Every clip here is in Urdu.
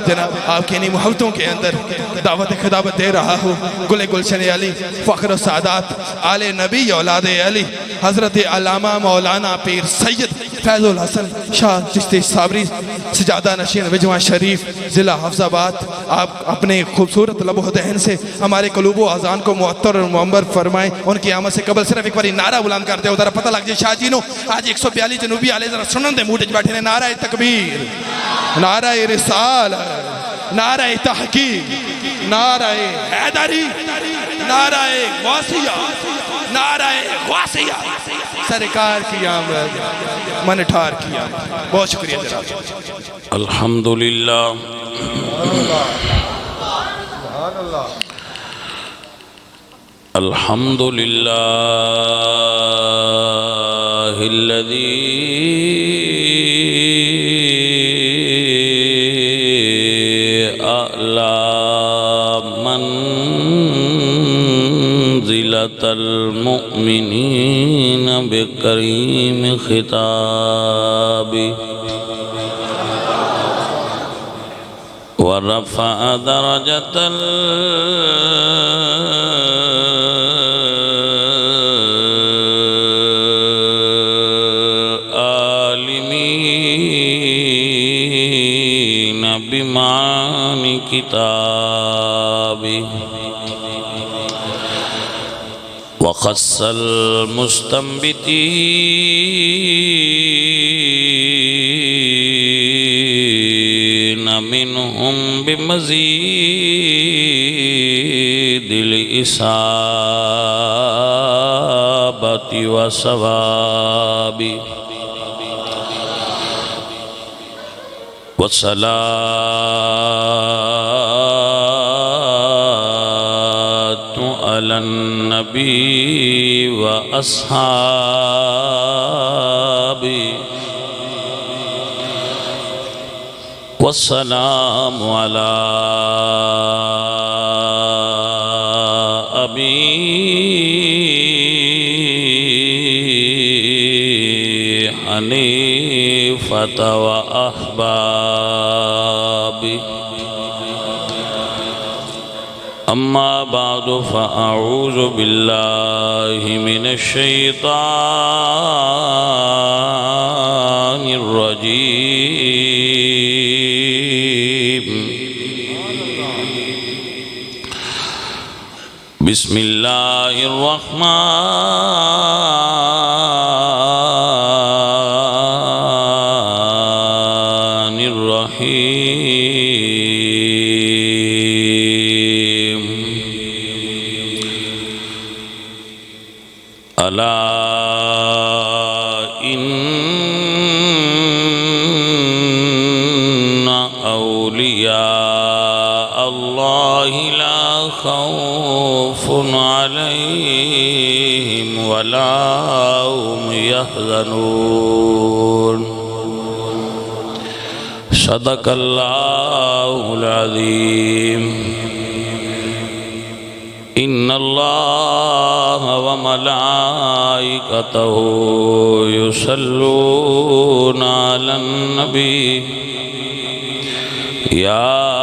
جناب آپ کی انہی محبتوں کے اندر دعوت خطابت دے رہا ہوں گل گلشن علی فخر و سعادات آل نبی اولاد علی حضرت علامہ مولانا پیر سید فیض الحسن شاہ چشتی صابری سجادہ نشین وجوان شریف ضلع حفظ آباد آپ اپنے خوبصورت لب و دہن سے ہمارے قلوب و اذان کو معطر اور معمر فرمائیں ان کی آمد سے قبل صرف ایک باری نعرہ بلند کرتے ہو ذرا پتہ لگ جائے شاہ جینو آج 142 جنوبی آلے ذرا سنن دے موٹے بیٹھے نے نعرہ تکبیر نعرہ رسالت نعرہ تحقیق نعرہ حیدری نعرہ غوثیہ نعرہ غوثیہ سرکار کی آمد منٹھار کی آمد بہت شکریہ جناب الحمدللہ الحمدللہ الذی اعلی منزلۃ المؤمنین بکریم خطاب ورفع درجة العالمين بمعاني كتابه وخص المستنبتين منهم بمزيد الإصابة والصواب والصلاة على النبي وأصحابه والسلام على أبي حنيفة وأحبابي أما بعد فأعوذ بالله من الشيطان الرجيم بسم الله الرحمن الرحيم ألا إن أولياء الله لا خوف عليهم ولا هم يحزنون صدق الله العظيم إن الله وملائكته يصلون على النبي يا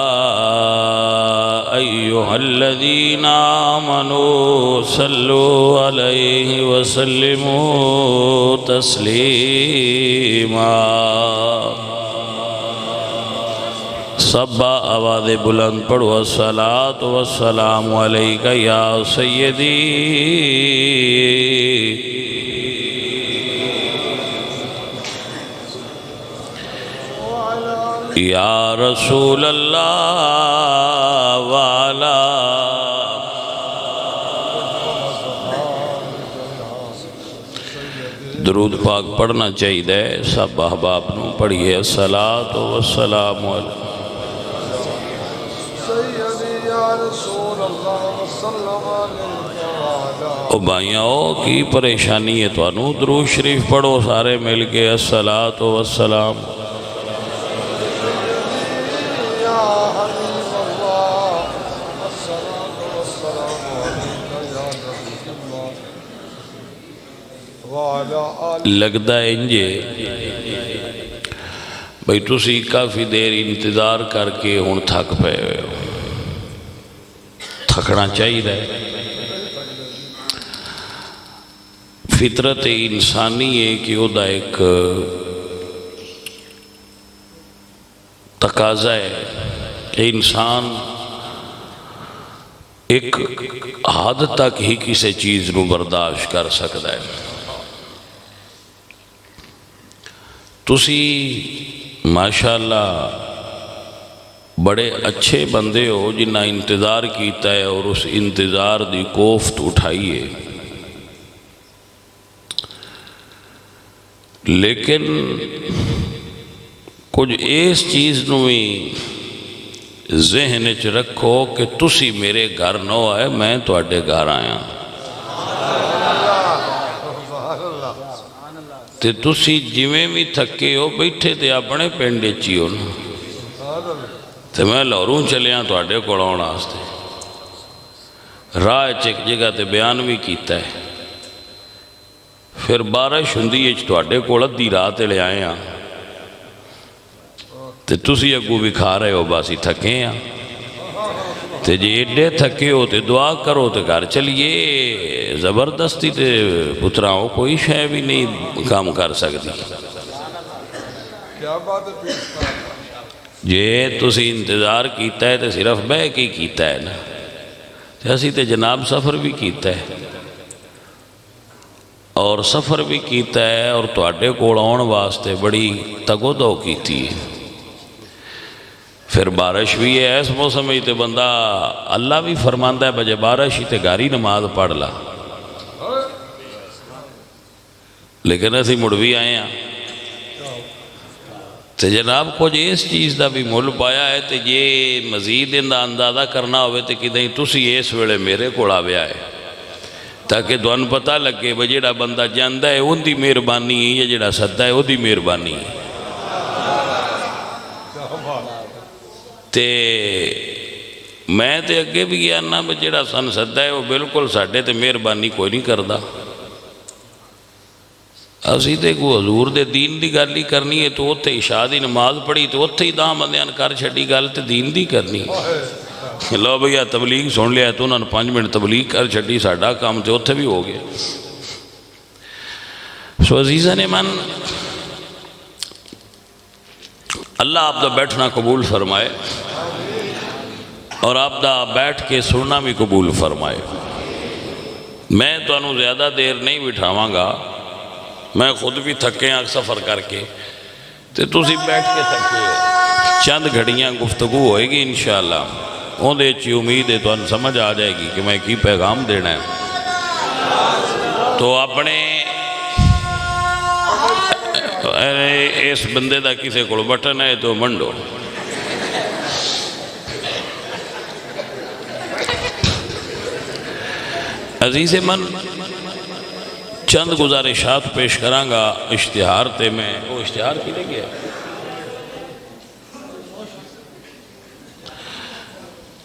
أيها الذين آمنوا صلوا عليه وسلموا تسليما سب آواز بلند پڑھو الصلاة والسلام علیکہ یا سیدی یا رسول اللہ والا درود پاک پڑھنا چاہیے سب احباب نو پڑھیے الصلاة والسلام علیکہ او بھائیاں کی پریشانی ہے تو انو درود شریف پڑھو سارے مل کے الصلاة والسلام لگتا ہے انجے بھئی تسی کافی دیر انتظار کر کے ہن تھک پے ہوئے ہو، تھکنا چاہیے۔ فطرت انسانی ہے کہ وہ دا ایک تقاضا ہے کہ انسان ایک حد تک ہی کسی چیز نو برداشت کر سکتا ہے۔ تسی ماشاءاللہ بڑے اچھے بندے ہو جنہ انتظار کیتا ہے اور اس انتظار دی کوفت اٹھائیے، لیکن کچھ اس چیز نو ہی ذہن چ رکھو کہ تسی میرے گھر نہ آئے، میں تواڈے گھر آیا تے تسی جویں بھی تھکے ہو بیٹھے تے اپنے پنڈ وچ ہی ہو نا، تے میں لاہوروں چلیاں تواڈے کول آਉਣ واسطے۔ راہ ایک جگہ تے بیان بھی کیتا ہے، پھر بارش ہوندی ہے تواڈے کول ادھی رات لے آئے ہاں تے تسی اگوں بھی کھا رہے ہو باسی تھکے ہیں تے جی ایڈے تھکے ہو تے دعا کرو تے گھر چلیے، زبردستی تے پتراؤں کوئی شے بھی نہیں کام کر سکتی۔ جے تسی انتظار کیتا ہے تے صرف بہ کے کیتا ہے نا، تے اسی تے جناب سفر بھی کیتا ہے اور سفر بھی کیتا ہے اور تواڈے کول آਉਣ واسطے بڑی تگو دو کیتی ہے۔ پھر بارش بھی ہے اس موسم میں تے بندہ اللہ بھی فرماندہ ہے بجے بارش ہی تے گھاری نماز پڑھ لا، لیکن اسی مڑ بھی آئے ہیں تے جناب کچھ اس چیز دا بھی مول پایا ہے تے یہ مزید اندہ اندازہ کرنا ہوئے تے کدیں تسی اس ویلے میرے کول آویا ہے تاکہ دوان پتہ لگے وہ جڑا بندہ جاندہ ہے ان دی مہربانی ہے یا جڑا سدہ ہے وہ دی مہربانی ہے۔ تے میں تے اگے بھی گیا نا جڑا سن سدہ ہے وہ بالکل ساڈے تے مہربانی کوئی نہیں کردا۔ اسی تے کو حضور دے دین دی گل ہی کرنی ہے تو اتھے عشاء دی نماز پڑھی تو اتھے ہی دام بندیاں کر چھڑی گل تے دین دی کرنی ہے۔ لو بھیا تبلیغ سن لیا تو انہوں نے 5 منٹ تبلیغ کر چھڑی ساڑھا کام تے اتھے بھی ہو گیا۔ سو عزیزاً من اللہ آپ دا بیٹھنا قبول فرمائے اور آپ دا بیٹھ کے سننا بھی قبول فرمائے۔ میں تو انہوں زیادہ دیر نہیں بٹھاواں گا، میں خود بھی تھکے ہیں سفر کر کے تے تسی بیٹھ کے تھکے ہو، چند گھڑیاں گفتگو ہوئے گی انشاءاللہ، اون دے چی امید ہے تو ان سمجھ آ جائے گی کہ میں کی پیغام دینا ہے۔ تو اپنے اس بندے دا کسے کو بٹن ہے تو منڈو۔ عزیز من چند گزارشات پیش کروں گا اشتہار تے میں وہ اشتہار کی لے گیا۔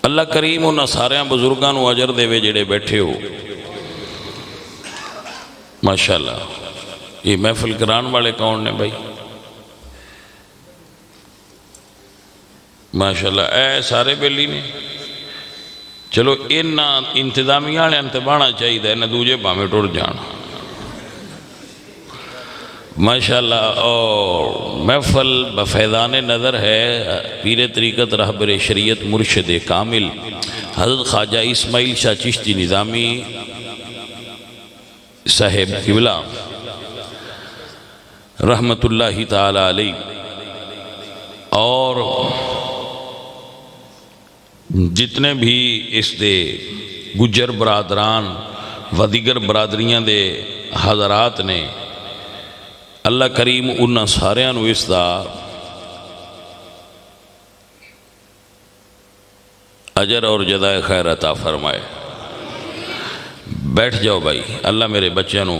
اللہ کریم انہاں سارے بزرگاں اجر دے وے جڑے بیٹھے ہو ماشاءاللہ۔ یہ محفل کران والے کون نے بھائی؟ ماشاءاللہ اے سارے بیلی نے، چلو انتظامیہ والے انتبانا چاہیے نہ دوجے پامے ٹر جان ماشاءاللہ۔ اور محفل بفیضان نظر ہے پیر طریقت رہبر شریعت مرشد کامل حضرت خواجہ اسماعیل شاہ چشتی نظامی صاحب قبلہ رحمت اللہ تعالی علیہ، اور جتنے بھی اس دے گجر برادران و دیگر برادریاں دے حضرات نے، اللہ کریم انہاں ساریاں نو اس دا اجر اور جزائے خیر عطا فرمائے۔ بیٹھ جاؤ بھائی، اللہ میرے بچیاں نو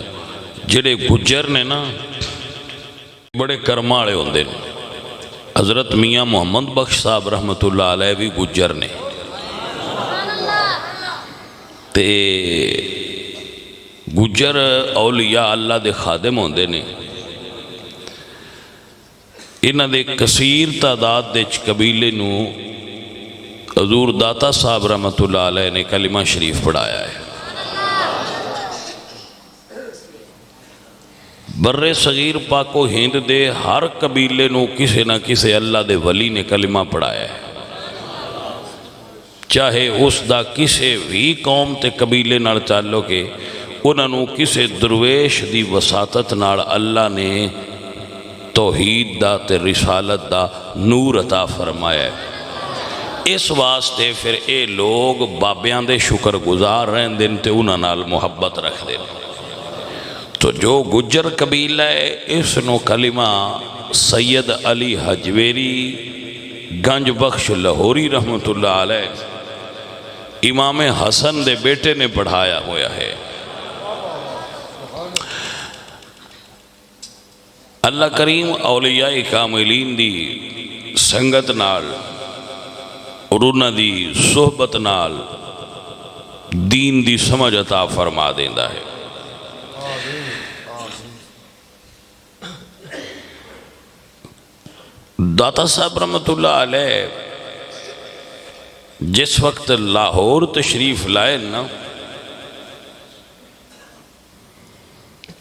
جڑے گجر نے نا بڑے کرمالے ہوندے نے۔ حضرت میاں محمد بخش صاحب رحمت اللہ علیہ بھی گجر نے تے گجر اولیاء اللہ دے خادم ہوندے نے۔ انہاں دے کثیر تعداد دے قبیلے نو حضور داتا صاحب رحمۃ اللہ علیہ نے کلمہ شریف پڑھایا ہے۔ بر صغیر پاک و ہند دے ہر قبیلے نو کسے نہ کسے اللہ دے ولی نے کلمہ پڑھایا ہے، چاہے اس دا کسے بھی قوم تے قبیلے نال تعلق ہے، انہاں نو کسے درویش دی وساطت نال اللہ نے توحید دا تے رسالت دا نور عطا فرمایا ہے۔ اس واسطے پھر اے لوگ بابیاں دے شکر گزار رہن دن تے انہاں نال محبت رکھ دن۔ تو جو گجر قبیلہ ہے اس نو کلمہ سید علی حجویری گنج بخش لاہوری رحمۃ اللہ علیہ امام حسن دے بیٹے نے پڑھایا ہوا ہے۔ اللہ کریم اولیاء کاملین دی سنگت نال اور انہاں دی صحبت نال دین دی سمجھ عطا فرما دیندا ہے۔ داتا صاحب رحمۃ اللہ علیہ جس وقت لاہور تشریف لائے نا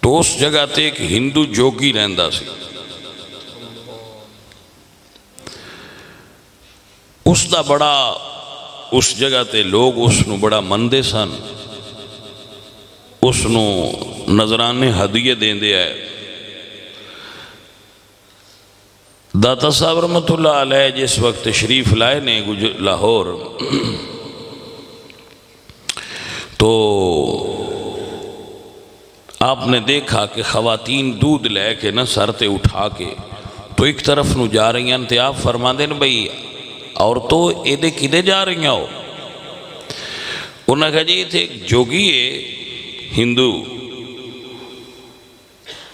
تو اس جگہ تے ایک ہندو جوگی رہندا سی، اس دا بڑا اس جگہ تے لوگ اس نو بڑا مندے سن، اس نو نذرانے ہدیے دیندے آئے۔ داتا صاحب رحمۃ اللہ علیہ جس وقت تشریف لائے نے لاہور تو آپ نے دیکھا کہ خواتین دودھ لے کے نا سر تے اٹھا کے تو ایک طرف نو جا رہی ہیں تے آپ فرما دیں بھئی عورتوں ایدے کدے جا رہی ہیں ہو؟ انہوں نے کہا جی تھے ایک جوگی ہے ہندو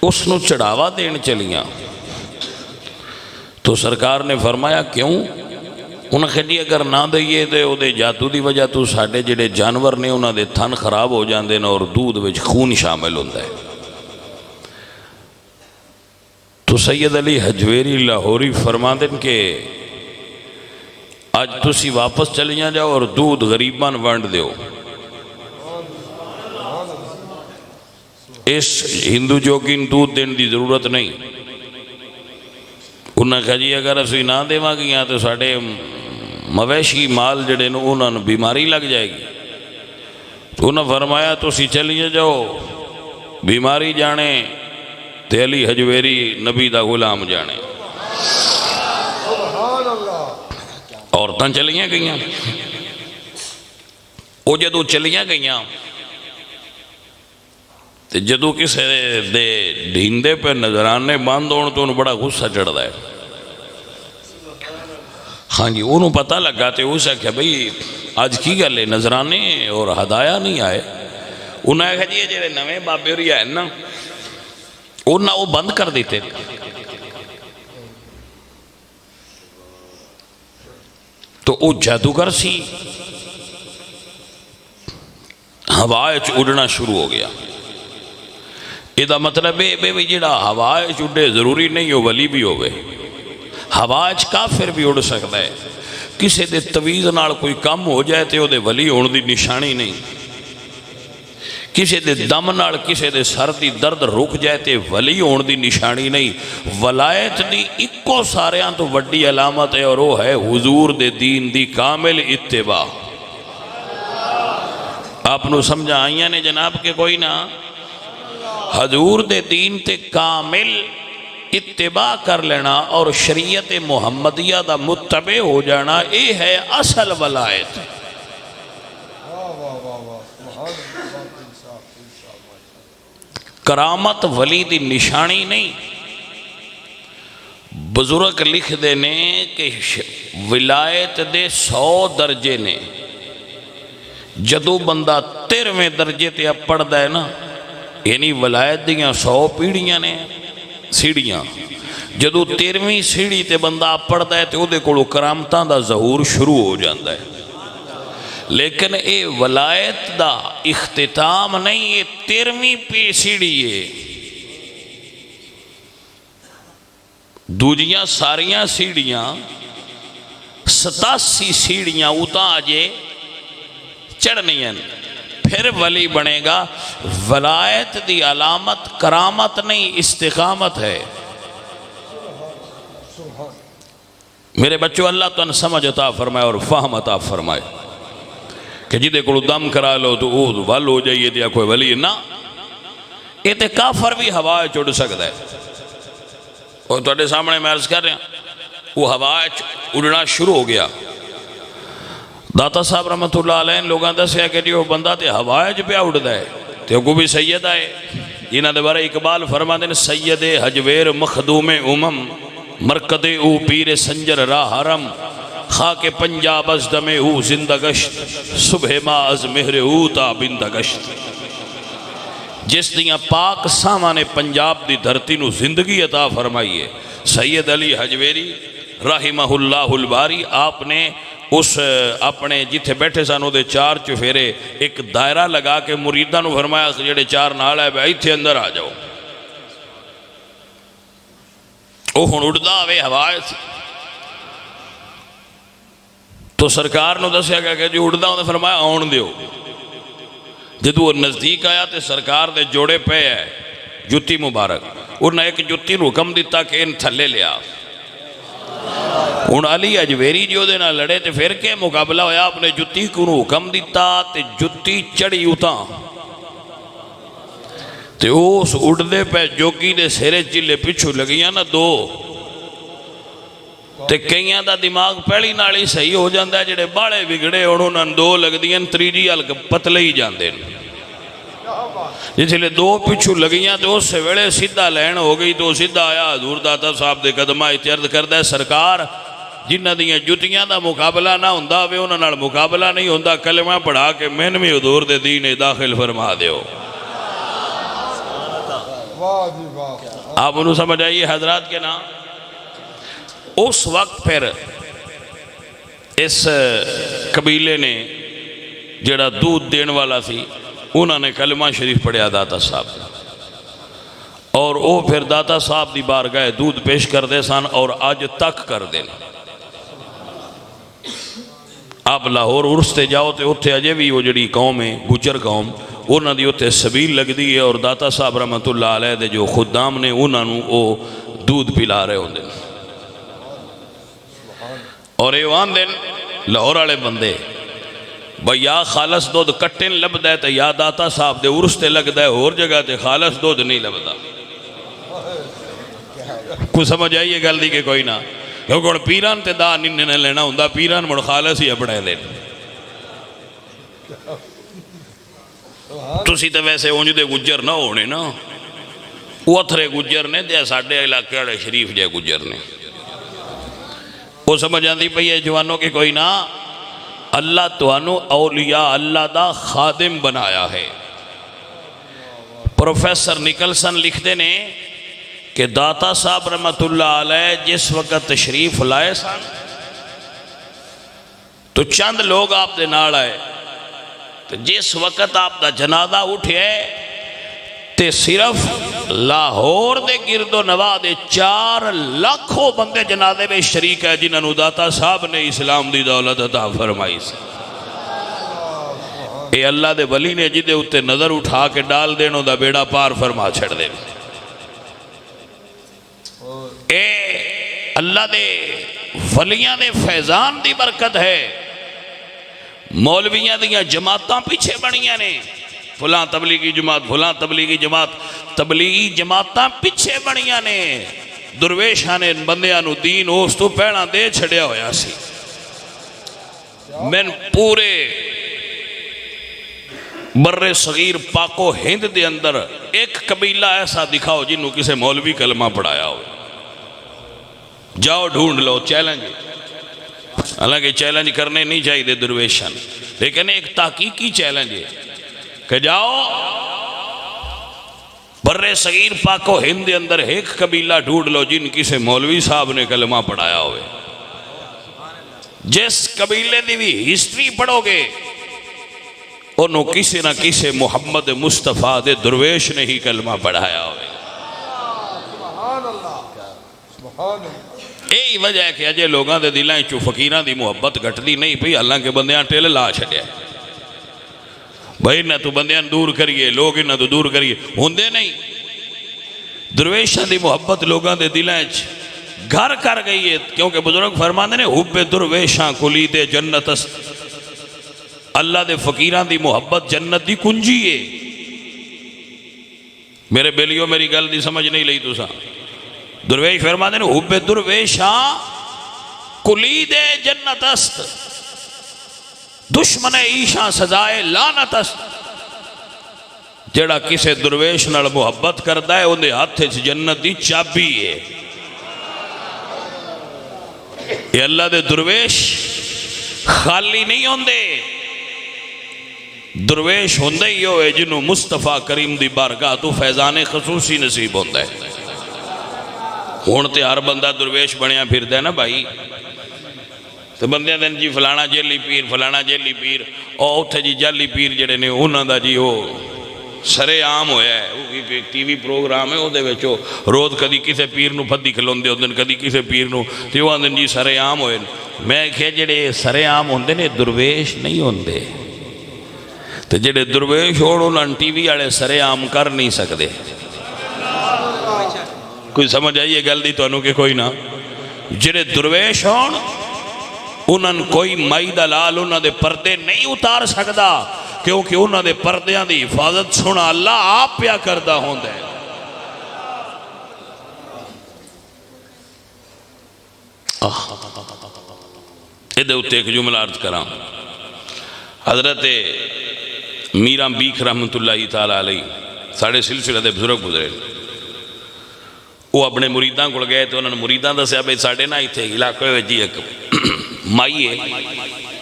اس نو چڑھاوا دین چلیاں۔ تو سرکار نے فرمایا کیوں؟ انہوں نے کہا جی اگر نہ دئیے تو او دے جادو دی وجہ تو ساڑھے جڑے جانور نے انہوں دے تھن خراب ہو جاندے نا اور دودھ وچ خون شامل ہوندہ ہے۔ تو سید علی حجویری لاہوری فرما دیں کہ آج تسی واپس چلیاں جاؤ اور دودھ غریبان ونڈ دیو۔ اس ہندو جوگین دودھ دین دی ضرورت نہیں۔ انہوں نے کہا جی اگر اسی نہ دے گیا تو ساڑھے مویشی مال جڑے انہوں نے بیماری لگ جائے گی۔ تو انہوں نے فرمایا تو اسی چلیے جاؤ بیماری جانے تے علی حجویری نبی دا غلام جانے۔ عورتاں چلیاں گئیاں، وہ جدو چلیاں گئیاں تے جدو کسے دے ڈھیندے پہ نظرانے باندھ ہون تو انہوں بڑا غصہ چڑھ دا ہے۔ ہاں جی انہوں پتہ لگا تے اسے کہا بھئی آج کی گلے نظرانے اور ہدایہ نہیں آئے۔ انہوں نے کہا جی یہ جڑے نویں بابے ہوئی آئے نا انہوں وہ بند کر دیتے۔ تو وہ جادوگر سی ہوائے اڑنا شروع ہو گیا۔ یہ مطلب ہے بے جڑا ہوائے اڑے ضروری نہیں ہو ولی بھی ہوئے، ہوائے کافر بھی اڑ سکتا ہے۔ کسی دے تویز نال کوئی کم ہو جائے تو دے ولی ہون دی نشانی نہیں، کسی دے دم نال کسی دے سر دی درد رک جائے تو ولی ہون دی نشانی نہیں۔ ولایت دی اکو ساریاں تو وڈی علامت ہے اور وہ ہے حضور دے دین دی کامل اتباع۔ آپ نو سمجھا آئیاں نے جناب کہ کوئی نہ حضور دے دین تے کامل اتباع کر لینا اور شریعت محمدیہ دا متبع ہو جانا، یہ ہے اصل ولایت۔ کرامت ولی دی نشانی نہیں۔ بزرگ لکھ دینے کہ ولایت دے 100 درجے نے، جدو بندہ 13ویں درجے تے اب پڑھ دا ہے نا یعنی ولایت دیاں 100 پیڑیاں نے سیڑیاں، جدو 13ویں سیڑی تے بندہ پڑھتا ہے تو دے کولو کرامتاں دا ظہور شروع ہو جاندہ ہے۔ لیکن اے ولایت دا اختتام نہیں، یہ 13ویں پی سیڑی ہے۔ دوجیاں ساریاں سیڑھیاں 87 سیڑھیاں اتاں آجے چڑھنی ہیں، پھر ولی بنے گا۔ ولایت دی علامت کرامت نہیں، استقامت ہے۔ میرے بچوں، اللہ تو ان سمجھ عطا فرمائے اور فہم عطا فرمائے کہ جدے کو دم کرا لو تو وہ ول ہو جائیے دیا کوئی ولی نہ، یہ تے کافر بھی ہوا چڑھ سکتا ہے۔ اور تواڈے سامنے میں عرض کر رہا ہوں، وہ ہوا اڑنا شروع ہو گیا۔ داتا صاحب رحمت اللہ علیہ لوگاں دسیا کہ جی وہ بندہ تے ہوائے جو پہ اڑدا ہے تے کو بھی سید آئے، جنہاں دے بارے اقبال فرماتے ہیں سید حجویر مخدوم امم مرکد او پیر سنجر راہ حرم خاک پنجاب از دم او زندہ گشت صبح ما از مہر او تا بندہ گشت۔ جس دیاں پاک سامان پنجاب دی دھرتی نو زندگی عطا فرمائیے سید علی حجویری رحمہ اللہ الباری، آپ نے اس اپنے جتھے بیٹھے سانو دے 4 چفیرے ایک دائرہ لگا کے مریداں نو فرمایا جڑے 4 نال ہے بھائی تھے اندر آ جاؤ۔ وہ ہن اڑدا آوے ہوائے تو سرکار نو دسیا گیا کہ جو اڑدا انہیں فرمایا آن دیو۔ جدو وہ نزدیک آیا تے سرکار دے جوڑے پہ ہے جتی مبارک، انہیں ایک جتی نو حکم دیتا کہ ان تھلے لیا۔ ان علی حجویری جو دے نہ لڑے تے پھر کے مقابلہ ہویا، اپنے جتی کو نو حکم دیتا تے جتی چڑی اتاں تے اس اڑدے پہ جوگی دے سیرے چلے پچھو لگیاں نا 2 تے کئیاں دا دماغ پہلی نالی صحیح ہو جاندہ ہے، جڑے باڑے بگڑے انہوں نے 2 لگ دیاں، تریجی حلق پتلے ہی جاندے جس لئے 2 پچھو لگیاں تو اس سے ویڑے سیدھا لین ہو گئی تو سیدھا آیا حضور داتا صاحب دے قدمہ اتیارد کردہ ہے سرکار جنہ دیاں جتیاں دا مقابلہ نہ ہوندہ وے انہوں نے مقابلہ نہیں ہوندہ، کلمہ پڑھا کے میں بھی حضور دے دین داخل فرما دے ہو۔ آپ انہوں سمجھ آئیے حضرات کے نام۔ اس وقت پھر اس قبیلے نے جڑا دودھ دین والا تھی انہوں نے کلمہ شریف پڑھیا داتا صاحب، اور وہ پھر داتا صاحب دی بارگاہ دودھ پیش کر دے سان اور آج تک کر دیں۔ آپ لاہور عرس تے جاؤ تے اتھے اجے بھی وہ جڑی قوم ہے گجر قوم انہوں دی اتھے سبیل لگ دی ہے، اور داتا صاحب رحمت اللہ علیہ دے جو خدام نے انہوں نے وہ دودھ پلا رہے ہوں دیں، اور یہ وہاں دن لاہور والے بندے بھئی یا خالص دودھ کٹن لب دے تے یا داتا صاحب دے عرس تے لگ دے اور جگہ تے خالص دودھ نہیں لب دا۔ کوئی سمجھ آئیے گل دی کہ کوئی نہ، کیونکہ پیران تے دا ننے لینا ہوں دا پیران مڑ خالص ہی اپنے دے۔ تسی تے ویسے اونج دے گجر نہ ہونے نا، وہ اتھرے گجر نے دے ساڑھے علاقے والے شریف جے گجر نے۔ وہ سمجھ آندی پئی ہے جوانوں کے کوئی نہ، اللہ توانو اولیاء اللہ دا خادم بنایا ہے۔ پروفیسر نکلسن لکھتے نے کہ داتا صاحب رحمت اللہ علیہ جس وقت تشریف لائے سن تو چند لوگ آپ دے نال آئے، تو جس وقت آپ دا جنازہ اٹھے تے صرف لاہور دے گرد و نواح دے 4 لاکھوں بندے جنازے میں شریک ہے جنہوں داتا صاحب نے اسلام دی دولت عطا فرمائی سے۔ اے اللہ دے ولی نے جدے اتے نظر اٹھا کے ڈال دینوں دا بیڑا پار فرما چھڑ دے۔ اے اللہ دے ولیاں دے فیضان دی برکت ہے۔ مولویاں دیاں جماعتاں پیچھے بڑیاں نے، فلاں تبلیغی جماعت فلاں تبلیغی جماعت، تبلیغی جماعتاں پیچھے بڑیاں نے، درویشاں نے بندیاں نو دین اس تو پہنا دے چھڑیا ہویا سی۔ میں پورے بر صغیر پاک و ہند دے اندر ایک قبیلہ ایسا دکھاؤ جنہوں کسے مولوی کلمہ پڑھایا ہو، جاؤ ڈھونڈ لو، چیلنج۔ حالانکہ چیلنج کرنے نہیں چاہیے دے درویشان، لیکن ایک تحقیقی چیلنج ہے کہ جاؤ بر صغیر پاک و ہند دے اندر ایک قبیلہ ڈھونڈ لو جن کسے مولوی صاحب نے کلمہ پڑھایا ہوئے۔ جس قبیلے دی بھی ہسٹری پڑھو گے انہوں کسی نہ کسی محمد مصطفیٰ دے درویش نے ہی کلمہ پڑھایا ہوئے۔ یہی وجہ ہے کہ اجے لوگوں کے دلوں چ فقیراں دی محبت گھٹتی نہیں پئی، حالانکہ بندیاں ٹل لا چھڈیا بھائی نہ تو بندیاں دور کریے، لوگ انہاں تو دور کریے، ہوندے نہیں۔ درویشاں دی محبت لوگوں کے دلوں چ گھر کر گئی ہے، کیونکہ بزرگ فرماندے نے حب درویشاں کلید جنت است، اللہ دے فقیراں دی محبت جنت دی کنجی ہے۔ میرے بیلیو میری گل دی سمجھ نہیں لئی تساں، درویش فرماندے نے حب درویشاں کلید جنت است، دشمن ایشاں سزائے لعنت است۔ جڑا کسے درویش نال محبت کردا ہے اندے ہاتھ وچ جنت دی چابی ہے۔ یہ اللہ دے درویش خالی نہیں ہوندے، درویش ہوندے ہی ہوئے جنہوں مصطفیٰ کریم دی بارگاہ تو فیضان خصوصی نصیب ہوندہ ہے۔ ہونتے ہر بندہ درویش بنیا پھر دے نا بھائی، تو بندیاں دن جی فلانا جیلی پیر، فلانا جیلی پیر، اور اتھے جی جالی پیر جڑے نے انہاں دا جی ہو سرے عام ہویا ہے۔ وہ ایک ٹی وی پروگرام ہے، وہ دے وچو روز کدی کسے پیر نو پھدی کھلون دے ہوندن، کدی کسے پیر نو تے وہ آندن جی سرے عام ہوئے۔ میں کہ جڑے سرے عام ہوندے نے درویش نہیں ہوندے، تے جڑے درویش ہوڑ انہاں ٹی وی والے سرے عام کر نہیں سکدے۔ کوئی سمجھ آئیے گل دی تانوں کہ کوئی نہ؟ جڑے درویش ہون انہاں کوئی مائی دلال انہاں دے پردے نہیں اتار سکدا، کیونکہ انہاں دے پردیاں دی حفاظت سنا اللہ آپ پیا کردہ ہوندہ ہے۔ ادھے اتے ایک جملہ عرض کرام، حضرت میراں بیک رحمت اللہ تعالیٰ علیہ ساڑھے سلسلہ دے بزرگ گزرے، وہ اپنے مریداں کو گئے تو انہوں نے مریداں دا سے ساڑھے نہ ہی تھے علاقے میں جی ایک مائی ہے،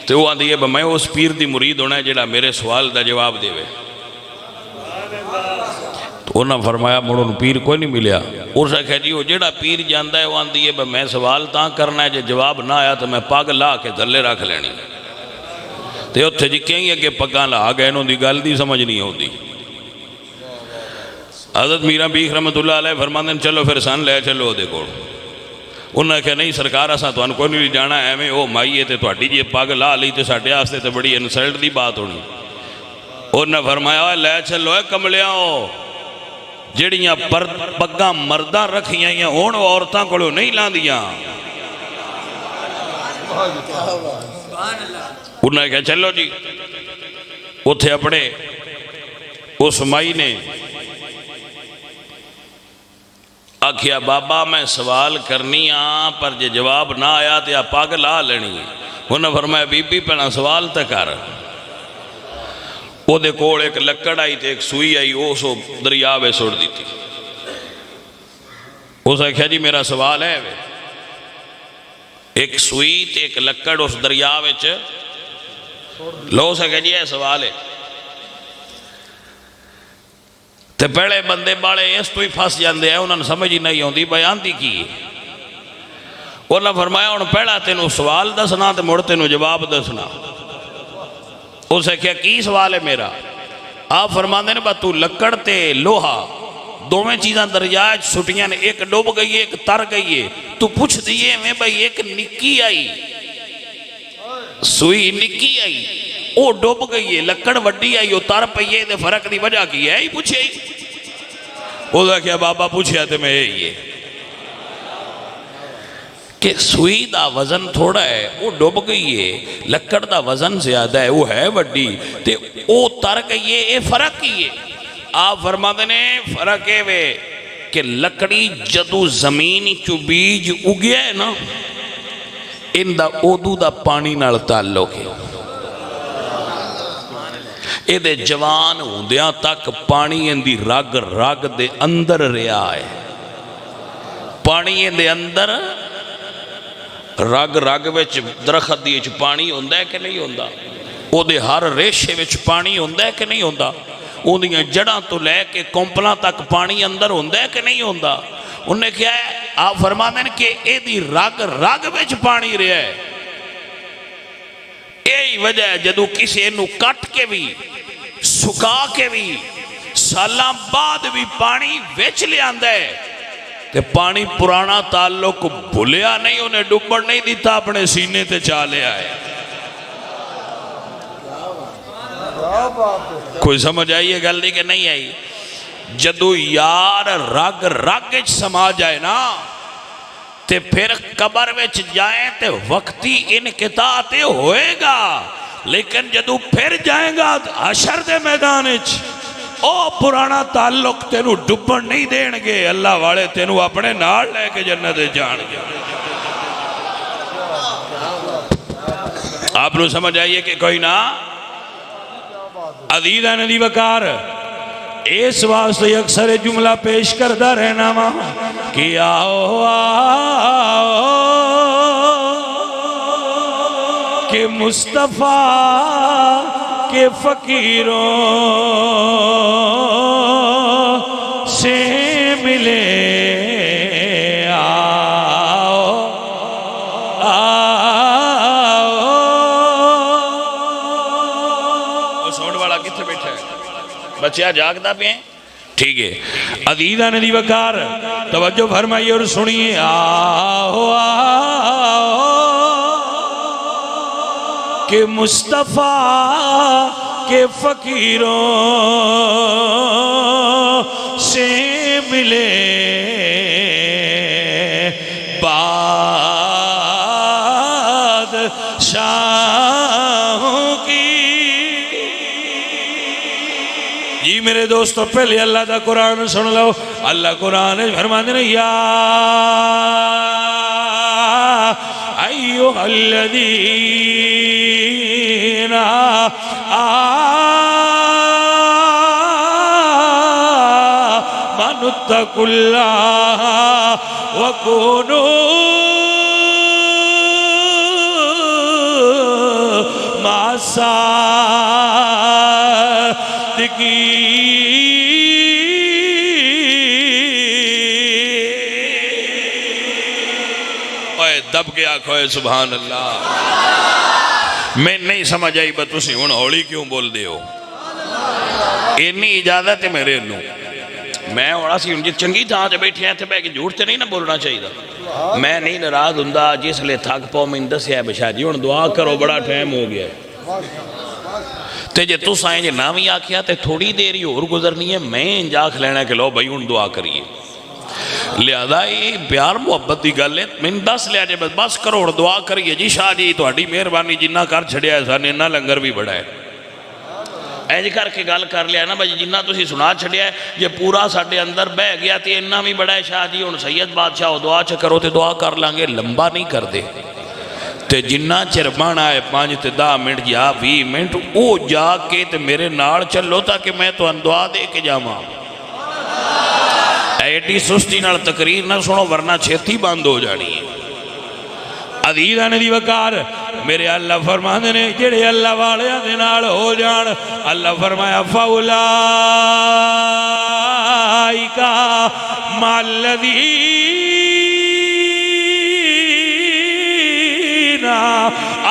تو وہ آدھی ہے میں اس پیر دی مرید ہونا ہے جڑا میرے سوال دا جواب دے وے۔ تو انہوں نے فرمایا مڑوں پیر کوئی نہیں ملیا۔ اس نے کہا جی وہ جڑا پیر جاندہ ہے وہ آدھی ہے میں سوال تاں کرنا ہے جو جواب نہ آیا تو میں پاگ لا کے دھلے رکھ لینی۔ تو اتھے جی کہیں گے کہ پگاں لا گئے انہوں دی گل دی سمجھ نہیں ہوتی۔ حضرت میراں بیک رحمت اللہ علیہ فرماندے ہیں چلو پھر سن لے چلو دے کوڑ۔ انہوں نے کہا نہیں سرکار اساں تو کوئی نہیں جانا ہے میں وہ مائیے تے تہاڈی جی پگ لا لی تے ساڈے واسطے تے بڑی انسلٹ دی بات ہونی۔ انہوں نے فرمایا لے چلو اے کملیاں جڑیاں پگاں مرداں رکھیاں یا ہون عورتاں کولوں نہیں لاندیاں۔ انہوں نے کہا چلو جی اتھے اپنے اس مائی نے آکھیا بابا میں سوال کرنی آن پر جے جواب نہ آیا تو آپ پاگ لا لینی ہے۔ انہوں نے فرمایا بی بی پہنا سوال تک کر۔ وہ دے کوڑ ایک لکڑ آئی تھی ایک سوئی آئی وہ سو دریا میں سوڑ دی تھی۔ اس نے کہا جی میرا سوال ہے ایک سوئی تے ایک لکڑ اس دریا میں لو سے کہا جی یہ سوال ہے۔ تے پہلے بندے باڑے اس تو ہی پھاس جاندے ہیں انہوں نے سمجھ ہی نہیں ہوندی بیان دی کی۔ انہوں نے فرمایا انہوں پہلا تینوں سوال دسنا تے مڑ تینوں جواب دسنا۔ اسے کیا کی سوال ہے میرا؟ آپ فرماندے نے تو لکڑ تے لوہا دو میں چیزاں دریائے سٹیاں نے ایک ڈوب گئی ہے ایک تر گئی ہے، تو پوچھ دیئے میں بھئی ایک نکی آئی سوئی نکی آئی وہ ڈوب گئی ہے لکڑ وڈی آئی وہ تر پئیے دے فرق دی وجہ کی ہے ہی پوچھے ہی۔ وہ دا کیا بابا پوچھے آتے میں یہ کہ سوئی دا وزن تھوڑا ہے وہ ڈوب گئی ہے لکڑ دا وزن زیادہ ہے وہ ہے وڈی تے وہ تر گئی ہے یہ فرق کی ہے۔ آپ فرماتے نے فرق ہے وے کہ لکڑی جدو زمین چو بیج اگیا ہے نا ان دا اودو دا پانی نال تعلق ہے، اے دے جوان ہوندیاں تک پانی ان دی رگ رگ دے اندر رہا ہے، پانی ان دے اندر رگ رگ وچ درخت دی وچ پانی ہوندا ہے کہ نہیں ہوندا، او دے ہر ریشے وچ پانی ہوندا ہے کہ نہیں ہوندا، اون دیاں جڑاں تو لے کے کمپلاں تک پانی اندر ہوندا ہے کہ نہیں ہوندا۔ انہوں نے کیا ہے آپ فرماتے ہیں کہ اے دی رگ رگ وچ پانی رہا ہے، یہی وجہ ہے جدو کسی انہوں کٹ کے بھی سکا کے بھی سالاں بعد بھی پانی ویچ لے آندہ ہے تے پانی پرانا تعلق بھولیا نہیں، انہیں ڈبڑ نہیں دیتا، اپنے سینے تے چا لیا ہے۔ کوئی سمجھ آئی ہے گل دی کہ نہیں آئی؟ جدو یار رگ رگ سما جائے نا تے پھر قبر وچ جائیں تے وقتی انقطاع تے ہوئے گا، لیکن جدو پھر جائیں گا حشر دے میدان وچ او پرانا تعلق تینو ڈبن نہیں دین گے، اللہ والے تینو اپنے نال لے کے جنت جان گے۔ آپ نے سمجھ آئیے کہ کوئی نہ عزیزہ ندی وقار اس واسطے اکثر جملہ پیش کردہ رہنا ماں کہ آؤ آؤ کہ مصطفیٰ کے فقیروں سے ملے، آؤ آؤ۔ وہ سوڑ والا کتنے بیٹھا ہے؟ بچیا جاگتا پہ ہیں؟ ٹھیک ہے عزیزہ ندی وقار توجہ فرمائیے اور سنیے، آؤ آؤ کہ مصطفیٰ کے فقیروں سے ملے، بادشاہوں کی۔ جی میرے دوستو پہلے اللہ دا قرآن سن لو، اللہ قرآن فرماتے ہیں یا ایوہ الذین آمنوا اتقوا اللہ وکونوا مع الصادقین۔ دب کے آنکھوئے سبحان اللہ۔ میں نہیں سمجھ آئی بس تسی ہن ہولی کیوں بول دے ہو؟ اتنی اجازت ہے میرے انہوں، میں اوڑا سی انجی چنگی تھا تے بیٹھے ہیں تے بے کہ جھوٹ تے نہیں نہ بولنا چاہیے دا۔ میں نہیں ناراض ہوندا جس لئے تھک پاؤ میں دسیا ہے بشاہ جی ہن دعا کرو بڑا ٹائم ہو گیا ہے تے جے تو سائیں جے نامی آکھیا تے تھوڑی دیری اور گزرنی ہے، میں انجاکھ لینا کہ لو بھائی ہن دعا کریے۔ لہذا یہ پیار محبت دی گل ہے، میں دس لیا جے بس کروڑ دعا کریے جی شاہ جی تہاڈی مہربانی جنہ کر چھڑیا ہے سانے نہ لنگر بھی بڑا ہے۔ اینج کر کے گل کر لیا نا بھائی جنہ تسی سنا چھڑیا ہے یہ پورا ساڈے اندر بہ گیا تے انہا بھی بڑا ہے شاہ جی ہن سید بادشاہ دعا چ کرو تے دعا کر لیں گے، لمبا نہیں کر دے تے جنہ چر بانا ہے 5 تے 10 منٹ یا 20 منٹ او جا کے تے میرے نال چلو تاکہ میں تو دعا دے کے جاواں۔ ایڈی سستی نال تقریر نہ سنو ورنہ چھتی بند ہو جانی ہے۔ عزیزہ ندی وقار میرے اللہ فرمانے نے جڑے اللہ والے دے نال ہو جان، اللہ فرمایا فَأُولَئِكَ مَعَ الَّذِينَ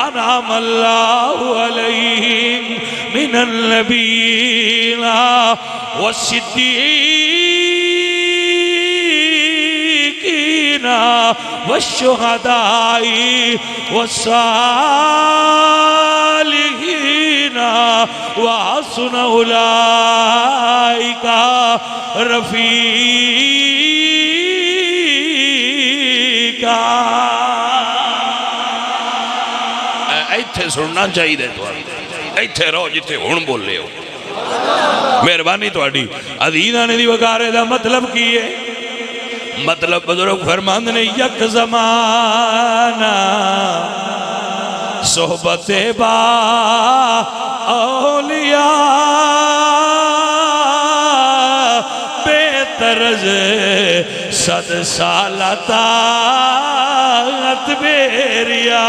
أَنْعَمَ اللَّهُ عَلَيْهِمْ مِنَ النَّبِيِّينَ وَالصِّدِّيقِينَ وَالشُّهَدَاءِ وَالصَّالِحِينَ وَحَسُنَ أُولَئِكَ رفیقا۔ ایتھے سننا چاہیے دے تو ایتھے رہو جتے ہون بول لے ہو، مہربانی تو آڈی۔ عزیزہ ندی وقارے دا مطلب کی ہے؟ مطلب بزرگ فرماند نے یک زمانہ صحبت با اولیاء بے طرز 100 سالہ طاعت بیریا۔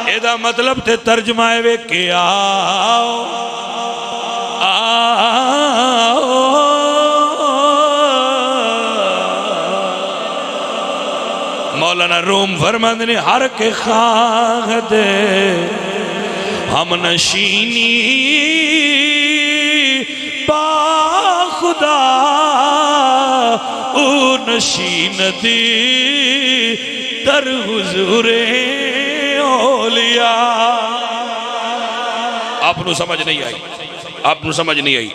ایدہ مطلب تے ترجمہ ہے کہ آؤ آؤ مولانا روم فرماند نے ہر کے خواہ دے ہم نشینی با خدا نشین دی در حضور اولیاء. آپ نو سمجھ نہیں آئی، آپ نو سمجھ نہیں آئی.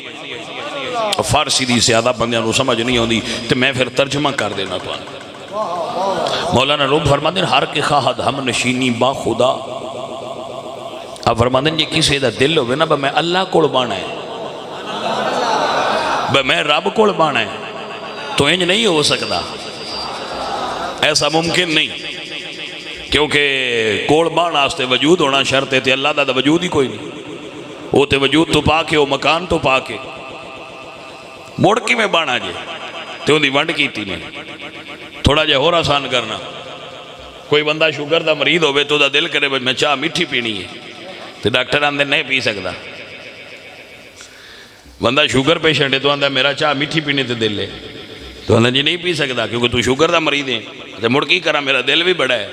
فارسی دی زیادہ بندیاں نو سمجھ نہیں ہوندی تو میں پھر ترجمہ کر دینا تو. مولانا روم فرماتے ہیں ہر کے خواہد ہم نشینی با خدا. آپ فرماتے ہیں یہ کسی دا دل ہوئے نا میں اللہ کوڑ بانا ہے، میں رب کوڑ بانا ہے، تو انج نہیں ہو سکتا، ایسا ممکن نہیں. کیونکہ کوڑ بانا آستے وجود ہونا شرط ہے، اللہ دا وجود ہی کوئی نہیں. وہ تے وجود تو پا کے، وہ مکان تو پا کے موڑ کی میں بانا جے تے ان دی ونڈ کی تھی میں تھوڑا جے اور آسان کرنا. کوئی بندہ شوگر دا مرید ہوئے تو دا دل کرے میں چاہ میٹھی پینی ہے تو ڈاکٹر آندے نہیں پی سکتا. بندہ شوگر پیشنٹ ہے تو آندہ میرا چاہ میٹھی پینے تے دل ہے تو آندہ جی نہیں پی سکتا کیونکہ تو شوگر دا مرید ہے. تو مڑ کی کرا میرا دل بھی بڑا ہے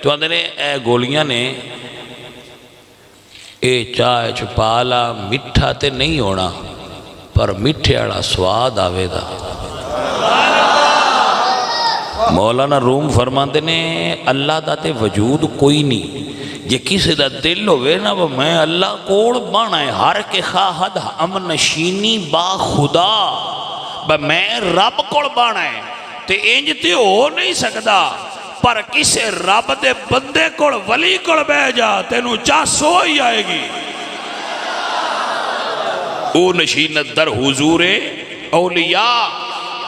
تو آندے نے اے گولیاں نے اے چاہ چھپالا میٹھا تے نہیں ہونا پر میٹھے آڑا سواد آوے دا. مولانا روم فرماتے نے اللہ دا تے وجود کوئی نہیں، یہ کسی دا دل ہوئے نا وہ میں اللہ کوڑ بانا ہے. ہر کے خواہد ہم نشینی با خدا میں رب کوڑ بانا ہے تے انج تے ہو نہیں سکتا. پر کسے رب دے بندے کوڑ ولی کوڑ بہ جا تینو چاہ سو ہی آئے گی. او نشینت در حضور اولیاء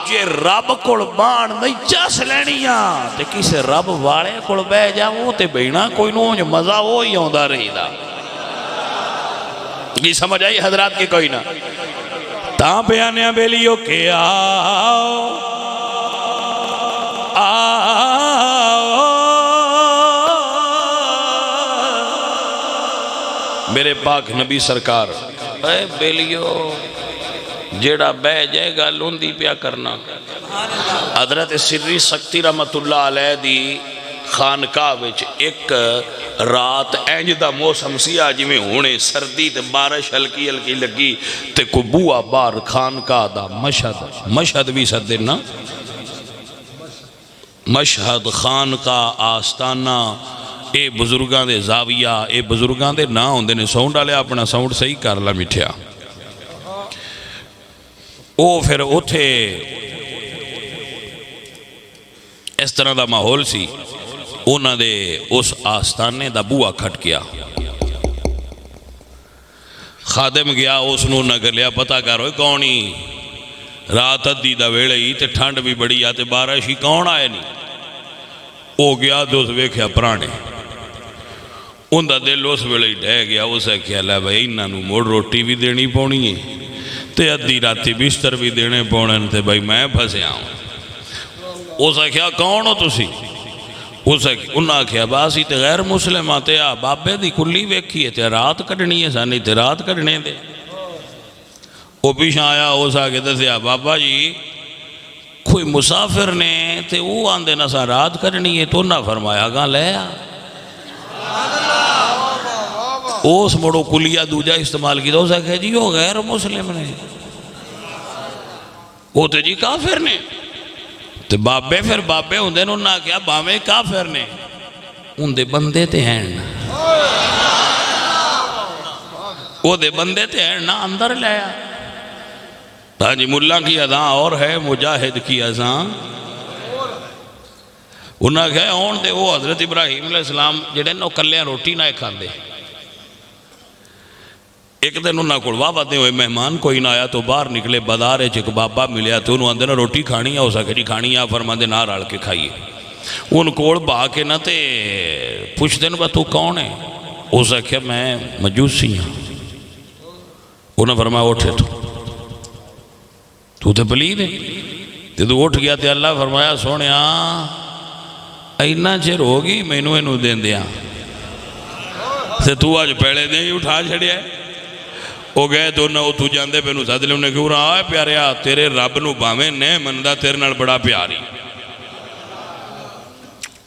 جے رب کوڑ بان نہیں چاس لینیاں تے کسے رب والے کوڑ بہ جا وہ تے بینا کوئی نو مزہ وہ ہی ہوندہ رہی دا. یہ سمجھ آئی حضرات کے کوئی نہ تاں بیانیاں بیلیو کہ آؤ میرے پاک نبی سرکار اے بیلیو جیڑا بہ جائے گا لوندی پیا کرنا. حضرت سری سکتی رحمت اللہ علیہ دی خانقاہ وچ ایک رات اینج دا موسم سی آجی میں ہونے سردی تے بارش ہلکی ہلکی لگی تے کو بوا بار خانقاہ دا مشہد بھی سدے نا مشہد خانقاہ آستانہ اے بزرگاں دے زاویہ اے بزرگاں دے نا ہوندے نے ساؤنڈ آلے اپنا ساؤنڈ صحیح کر لا مٹھیا. او پھر اٹھے اس طرح دا ماحول سی انہاں دے اس آستانے دا بوا کھٹ گیا. خادم گیا اس نو نگر لیا پتہ کرو کونی رات ادھی دا ویڑے ہی تے ٹھنڈ بھی بڑی آتے بارش ہی کون آئے نہیں. او گیا تو اس ویکھیا پرانے ان دا دل اس ویلے ہی ڈہ گیا. اسے کیا لے بھائی انہاں نو موڑ روٹی بھی دینی پونی ہے تے ادھی راتی بستر بھی دینے پونے تے بھائی میں پھسے آؤں. اسے کیا کون ہو تسی؟ انہاں کیا باسی تے غیر مسلم آتے آ بابے دی کلی ویکھی ہے تے رات کڑنی ہے سانی تے رات کڑنے دے. وہ پیچھا آیا اس آگے دسیا بابا جی کوئی مسافر نے تے وہ آندے نہ سا رات کرنی ہے تو نہ فرمایا گا لے آ. اس مڑو کلیہ دوجہ استعمال کی تو اسے کہے جی وہ غیر مسلم نے وہ تے جی کافر نے تے بابے پھر بابے ہوندے نو نہ کیا باویں کافر نے ان دے بندے تے ہیں وہ دے بندے تے ہیں نہ اندر لیا. ہاں جی ملا کی اذان اور ہے مجاہد کی اذان. انہاں کہا ہون دے وہ حضرت ابراہیم علیہ السلام جڑے نو کلیاں روٹی نہ کھان دے. ایک دن انہاں کو واہ باتے ہوئے مہمان کوئی نہ آیا تو باہر نکلے بازار ہے چک بابا ملیا تو انہوں اندر روٹی کھانی ہے اسا کہ جی کھانی ہے فرمان دے نہ رال کے کھائیے. ان کوڑ با کے نہ تے پوچھ دے نا تو کون ہے؟ اسا کہ میں مجوسی ہوں. انہوں فرمایا اٹھے تو تے پلید ہے تو اٹھ گیا تے اللہ فرمایا سونے اینا چر ہوگی میں انہوں دین دیا تے تو آج پہلے دیں ہی اٹھا چھڑیا ہے. وہ گئے تو نہ تو جاندے پہ نو ساتھ لے انہیں کہوں رہا ہے پیاریا تیرے رب نو باویں نے مندہ تیرے نال بڑا پیاری.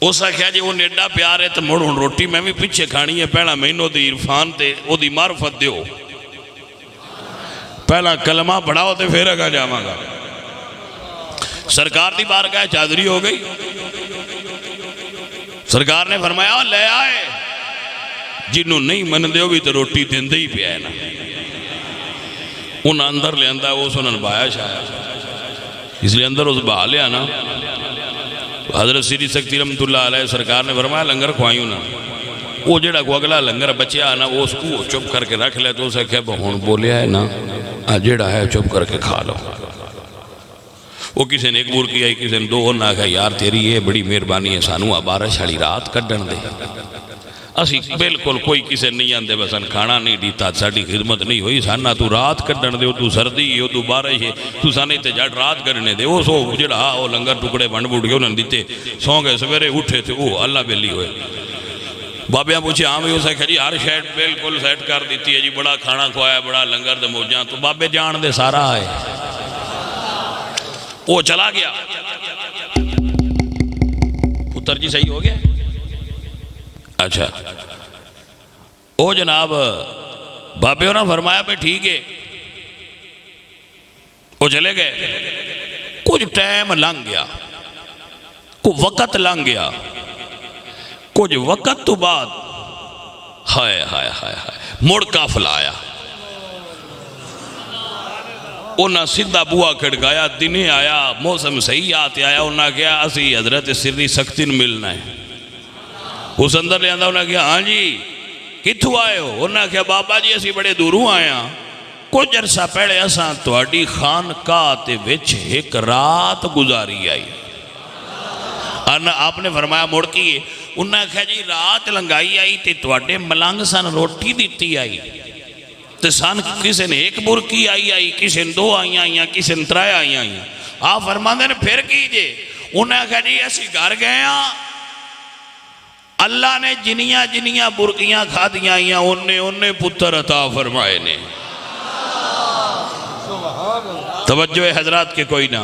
اسا کیا جی وہ نیڈا پیار ہے تو مڑ ہن روٹی میں بھی پیچھے کھانی ہے پہلا مہینوں دی عرفان تے او دی معرفت دیو پہلا کلمہ پڑھاؤ تے پھر اگا جاواں گا. سرکار دی بارگاہ چادری ہو گئی. سرکار نے فرمایا لے آئے جنہوں نہیں من دے بھی تو روٹی دیندے ہی پیا ہے نا. انہاں اندر لے آندا اس انہاں بایا شاید اس لیے اندر اس بہا لیا نا. حضرت سری سکتی رحمت اللہ علیہ سرکار نے فرمایا لنگر کھوائیوں نا. وہ جڑا کو اگلا لنگر بچیا نا وہ اس کو چپ کر کے رکھ لے تو اسے کہا ہون بولیا ہے نا جڑا ہے چپ کر کے کھا لو. وہ کسی نے ایک برکی آئی کسی نے دو اور نہ کہا یار تیری یہ بڑی مہربانی ہے سانو بارش والی رات کڈن دے. اسی بالکل کوئی کسی نہیں آندے بسن کھانا نہیں دیتا ساڑی خدمت نہیں ہوئی سانا تو رات کڈن دے تو سردی ہے تو بارش ہے تو سانے تے جاٹ رات کرنے دے. وہ سو جڑا وہ لنگر ٹکڑے بنڈ بوٹ گئے انہوں نے دیتے سو گئے سویرے اٹھے تھے وہ اللہ بیلی ہوئے. بابیاں پوچھے ہاں بھی اسے کہا جی ہر شیٹ بالکل سیٹ کر دیتی ہے جی بڑا کھانا کھوایا بڑا لنگر دے موجاں تو بابے جان دے سارا آئے. وہ چلا گیا پتر جی صحیح ہو گیا. اچھا او جناب بابے ہونا فرمایا پہ ٹھیک ہے وہ چلے گئے. کچھ ٹائم لنگ گیا کچھ وقت لنگ گیا. کچھ وقت تو بعد ہائے ہائے ہائے ہائے مڑ قافلہ آیا. انہاں سیدھا بوا کھڑکایا دنے آیا موسم صحیح آتے آیا. انہاں کہا اسی حضرت سری سکتی ملنا ہے. اس اندر لے آندہ انہاں کہا ہاں جی کتھو آئے ہو. انہاں کہا بابا جی اسی بڑے دوروں آیا کچھ عرصہ پہلے اساں تہاڈی خانقاہ تے وچ ایک رات گزاری آئی. آپ نے فرمایا مڑ کی. انہاں کہا جی رات لنگائی آئی تے تہاڈے ملنگ سن روٹی دیتی آئی تے سن کسی نے ایک برکی آئی کسی نے دو آئیاں کسی نے ترائے آئیاں. آپ فرماندے نے پھر کیجئے. انہاں کہا جی ایسی گھر گئے ہیں اللہ نے جنیاں برکیاں کھا دیا آئیاں انہیں پتر عطا فرمائے نے. توجہ حضرات کے کوئی نہ.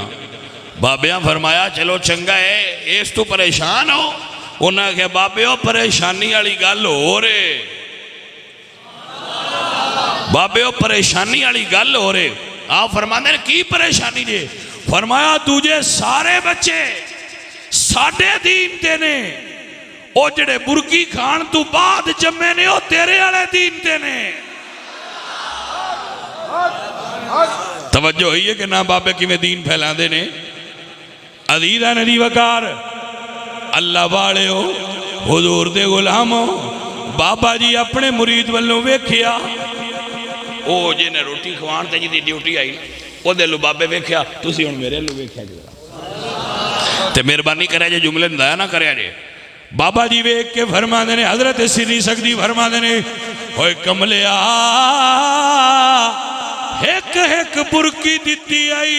بابیاں فرمایا چلو چنگا ہے اس تو پریشان ہو. انہاں کہا بابے ہو پریشانی والی گل ہو رہے بابے ہو پریشانی والی گل ہو رہے. آپ فرماندے نے کی پریشانی جے. فرمایا تجھے سارے بچے ساڑھے دین تے نے او جڑے برکی کھان تو بعد جمعے نے او تیرے والے دین تے نے. توجہ ہوئی ہے کہ نا بابے کی میں دین پھیلا دے نے. عزیزہ ندی وکار اللہ والے ہو حضور دے غلام ہو. بابا جی اپنے مرید والوں ویکھیا او جی نے روٹی کھوان تے جی دی ڈیوٹی آئی او دے لو بابے ویکھیا تسی ہن میرے لو ویکھیا جی تے مہربانی کرے جے جملے ندایا نہ کرے جے. بابا جی ویکھ کے فرما دینے حضرت سری سکتی فرما دینے ہوئے کملیا ایک برکی دیتی آئی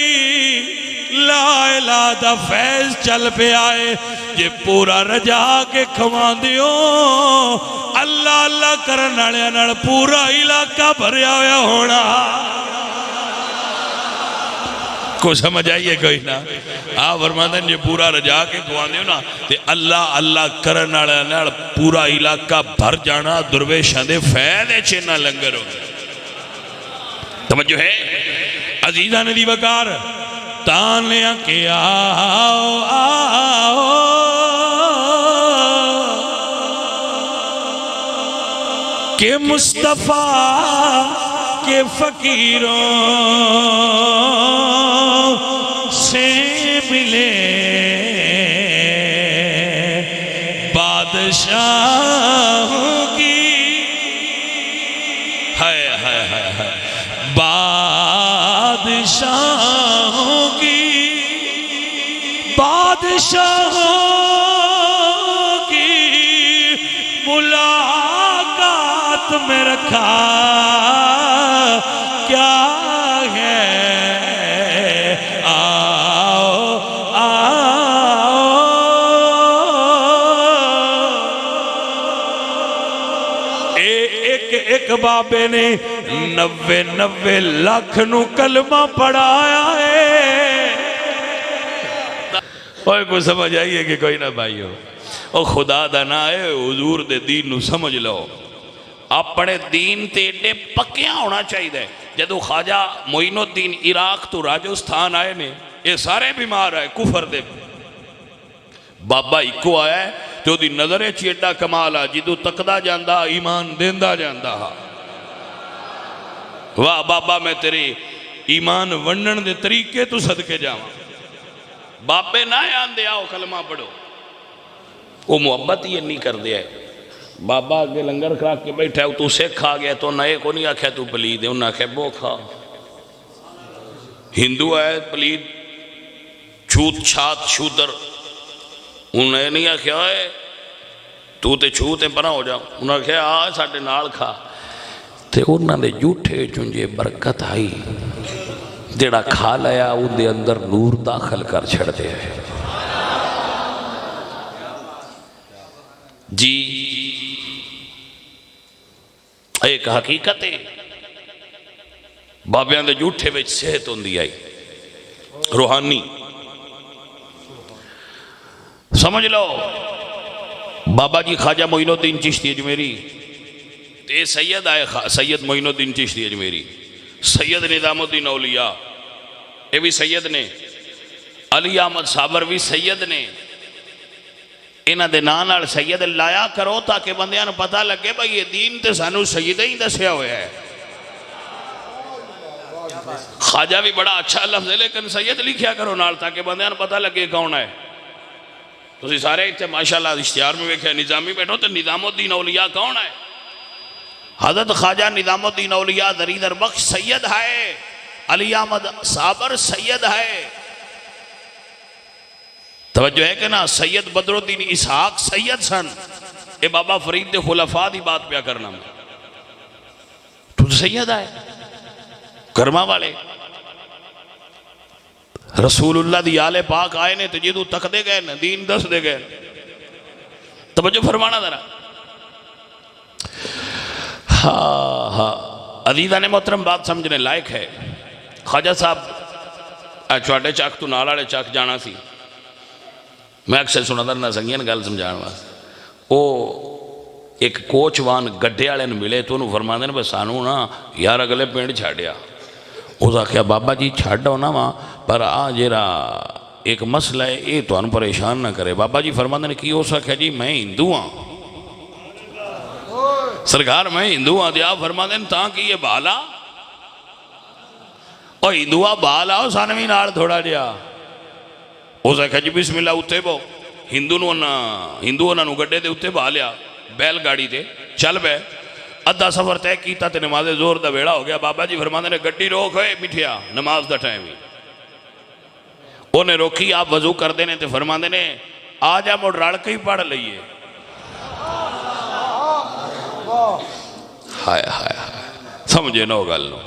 لا الہ دا فیض چل پہ آئے یہ پورا رجا کے کھوان دیو اللہ اللہ کرنا لیا نڑ پورا علاقہ بھریا ہویا ہونا. کو سمجھ آئیے کوئی نا. آپ فرماتے ہیں یہ پورا رجا کے کھوان دیو نا تے اللہ اللہ کرنا لیا نڑ پورا علاقہ بھر جانا درویشان دے فیض چینہ لنگر ہو. توجہ ہے عزیزہ ندی وکار تانیاں کے آؤ آؤ کہ مصطفیٰ کے فقیروں سے ملے بادشاہوں کی ہائے ہائے ہائے ہائے بادشاہوں کی کی ملاقات میں رکھا کیا ہے آؤ آؤ ایک بابے نے 90 لاکھ نو کلمہ پڑھایا ہے. اوہ کوئی سمجھ آئیے کہ کوئی نہ بھائی ہو. او خدا دا نہ ہے حضور دے دین نو سمجھ لو. اپنے دین تے ایڈے پکیاں ہونا چاہیے. جدو خواجہ معین الدین عراق تو راجستھان آئے نے یہ سارے بیمار ہے کفر دے بابا ایکو آیا ہے تو دی نظر ایڈا کمال آ جدو تکدا جاندہ ایمان دیندہ جاندہ واہ بابا میں تیرے ایمان ونڈن دے طریقے تو صدقے جاواں بابے نہ آندے آؤ کلمہ پڑھو وہ محبت ہی نہیں کر دیا ہے بابا آگے لنگر کھا کے بیٹھا ہے تو سکھ آ گیا تو نئے کو نہیں آکھیا تو پلید ہے انہاں آکھیا بو کھا ہندو ہے پلید چھوت چھات چھوتر انہیں نہیں آکھیا ہے تو تے چھوت ہے پرا ہو جاؤ انہاں آکھیا آج ساڑھے نال کھا تے انہاں دے جھوٹے چنجے برکت آئی جڑا کھا لیا ان دے اندر نور داخل کر چھڑ دے ہے جی ایک حقیقت ہے بابیاں دے جھوٹے وچ صحت ہوندی آئی روحانی سمجھ لو بابا جی خواجہ معین الدین چشتی اجمیری تے سید آئے سید معین الدین چشتی اجمیری سید نظام الدین اولیاء یہ بھی سید نے علی احمد صابر بھی سید نے انہ دے نال سید لایا کرو تاکہ بندیاں پتہ لگے بھئی یہ دین تے سانو سید ہی دسیا ہویا ہے خواجہ بھی بڑا اچھا لفظ ہے لیکن سید لکھیا کرو نال تاکہ بندیاں پتہ لگے کون ہے تو سارے اتنے ماشاءاللہ اشتہار میں ویکھے نظامی بیٹھو تو نظام الدین اولیاء کون ہے حضرت خواجہ نظام الدین اولیاء دریدر بخش سید ہے علی احمد صابر سید ہے توجہ ہے کہ نا سید بدر الدین اسحاق سید سن اے بابا فرید دے خلفاء دی بات پیا کرنا میں تو سید ہے کرما والے رسول اللہ دی آل پاک آئے نے تو جدو تک دے گئے دین دس دے گئے توجہ فرمانا ذرا ہاں عزیزہ نے محترم بات سمجھنے لائق ہے خواجہ صاحب چھوٹے چاک تو نالے چاک جانا سی میں اکثر سنا در نہ سنگین گل سمجھانا واسطے وہ ایک کوچ وان گڈے والے ملے تو انہوں فرما دینا بس سانو نا یار اگلے پینڈ چھاڑیا اس آخیا بابا جی چھاڑو نا ماں پر آ جیرا ایک مسئلہ ہے یہ تو انہوں پریشان نہ کرے بابا جی فرما دینا کی ہو سکیا جی میں ہندو ہاں سرکار میں ہندو ہاں دیا فرما دینا تاں کی یہ بالا اور ہندو ہاں بالا ہو سانوی نار تھوڑا جیا اس آخیا جی بسم اللہ اتے بو ہندو نو گڈے دے اتے با لیا بیل گاڑی دے چل بے ادھا سفر طے کیتا تے نماز زور دا ویڑا ہو گیا بابا جی فرماندے نے گڈی روک ہوئے مٹھیا نماز دا ٹائم ہی انہیں روکی آپ وضو کر دینے تے فرماندے نے آجا مڑ رڑ کے ہی پڑھ لئیے ہائے ہائے سمجھے نو گل نو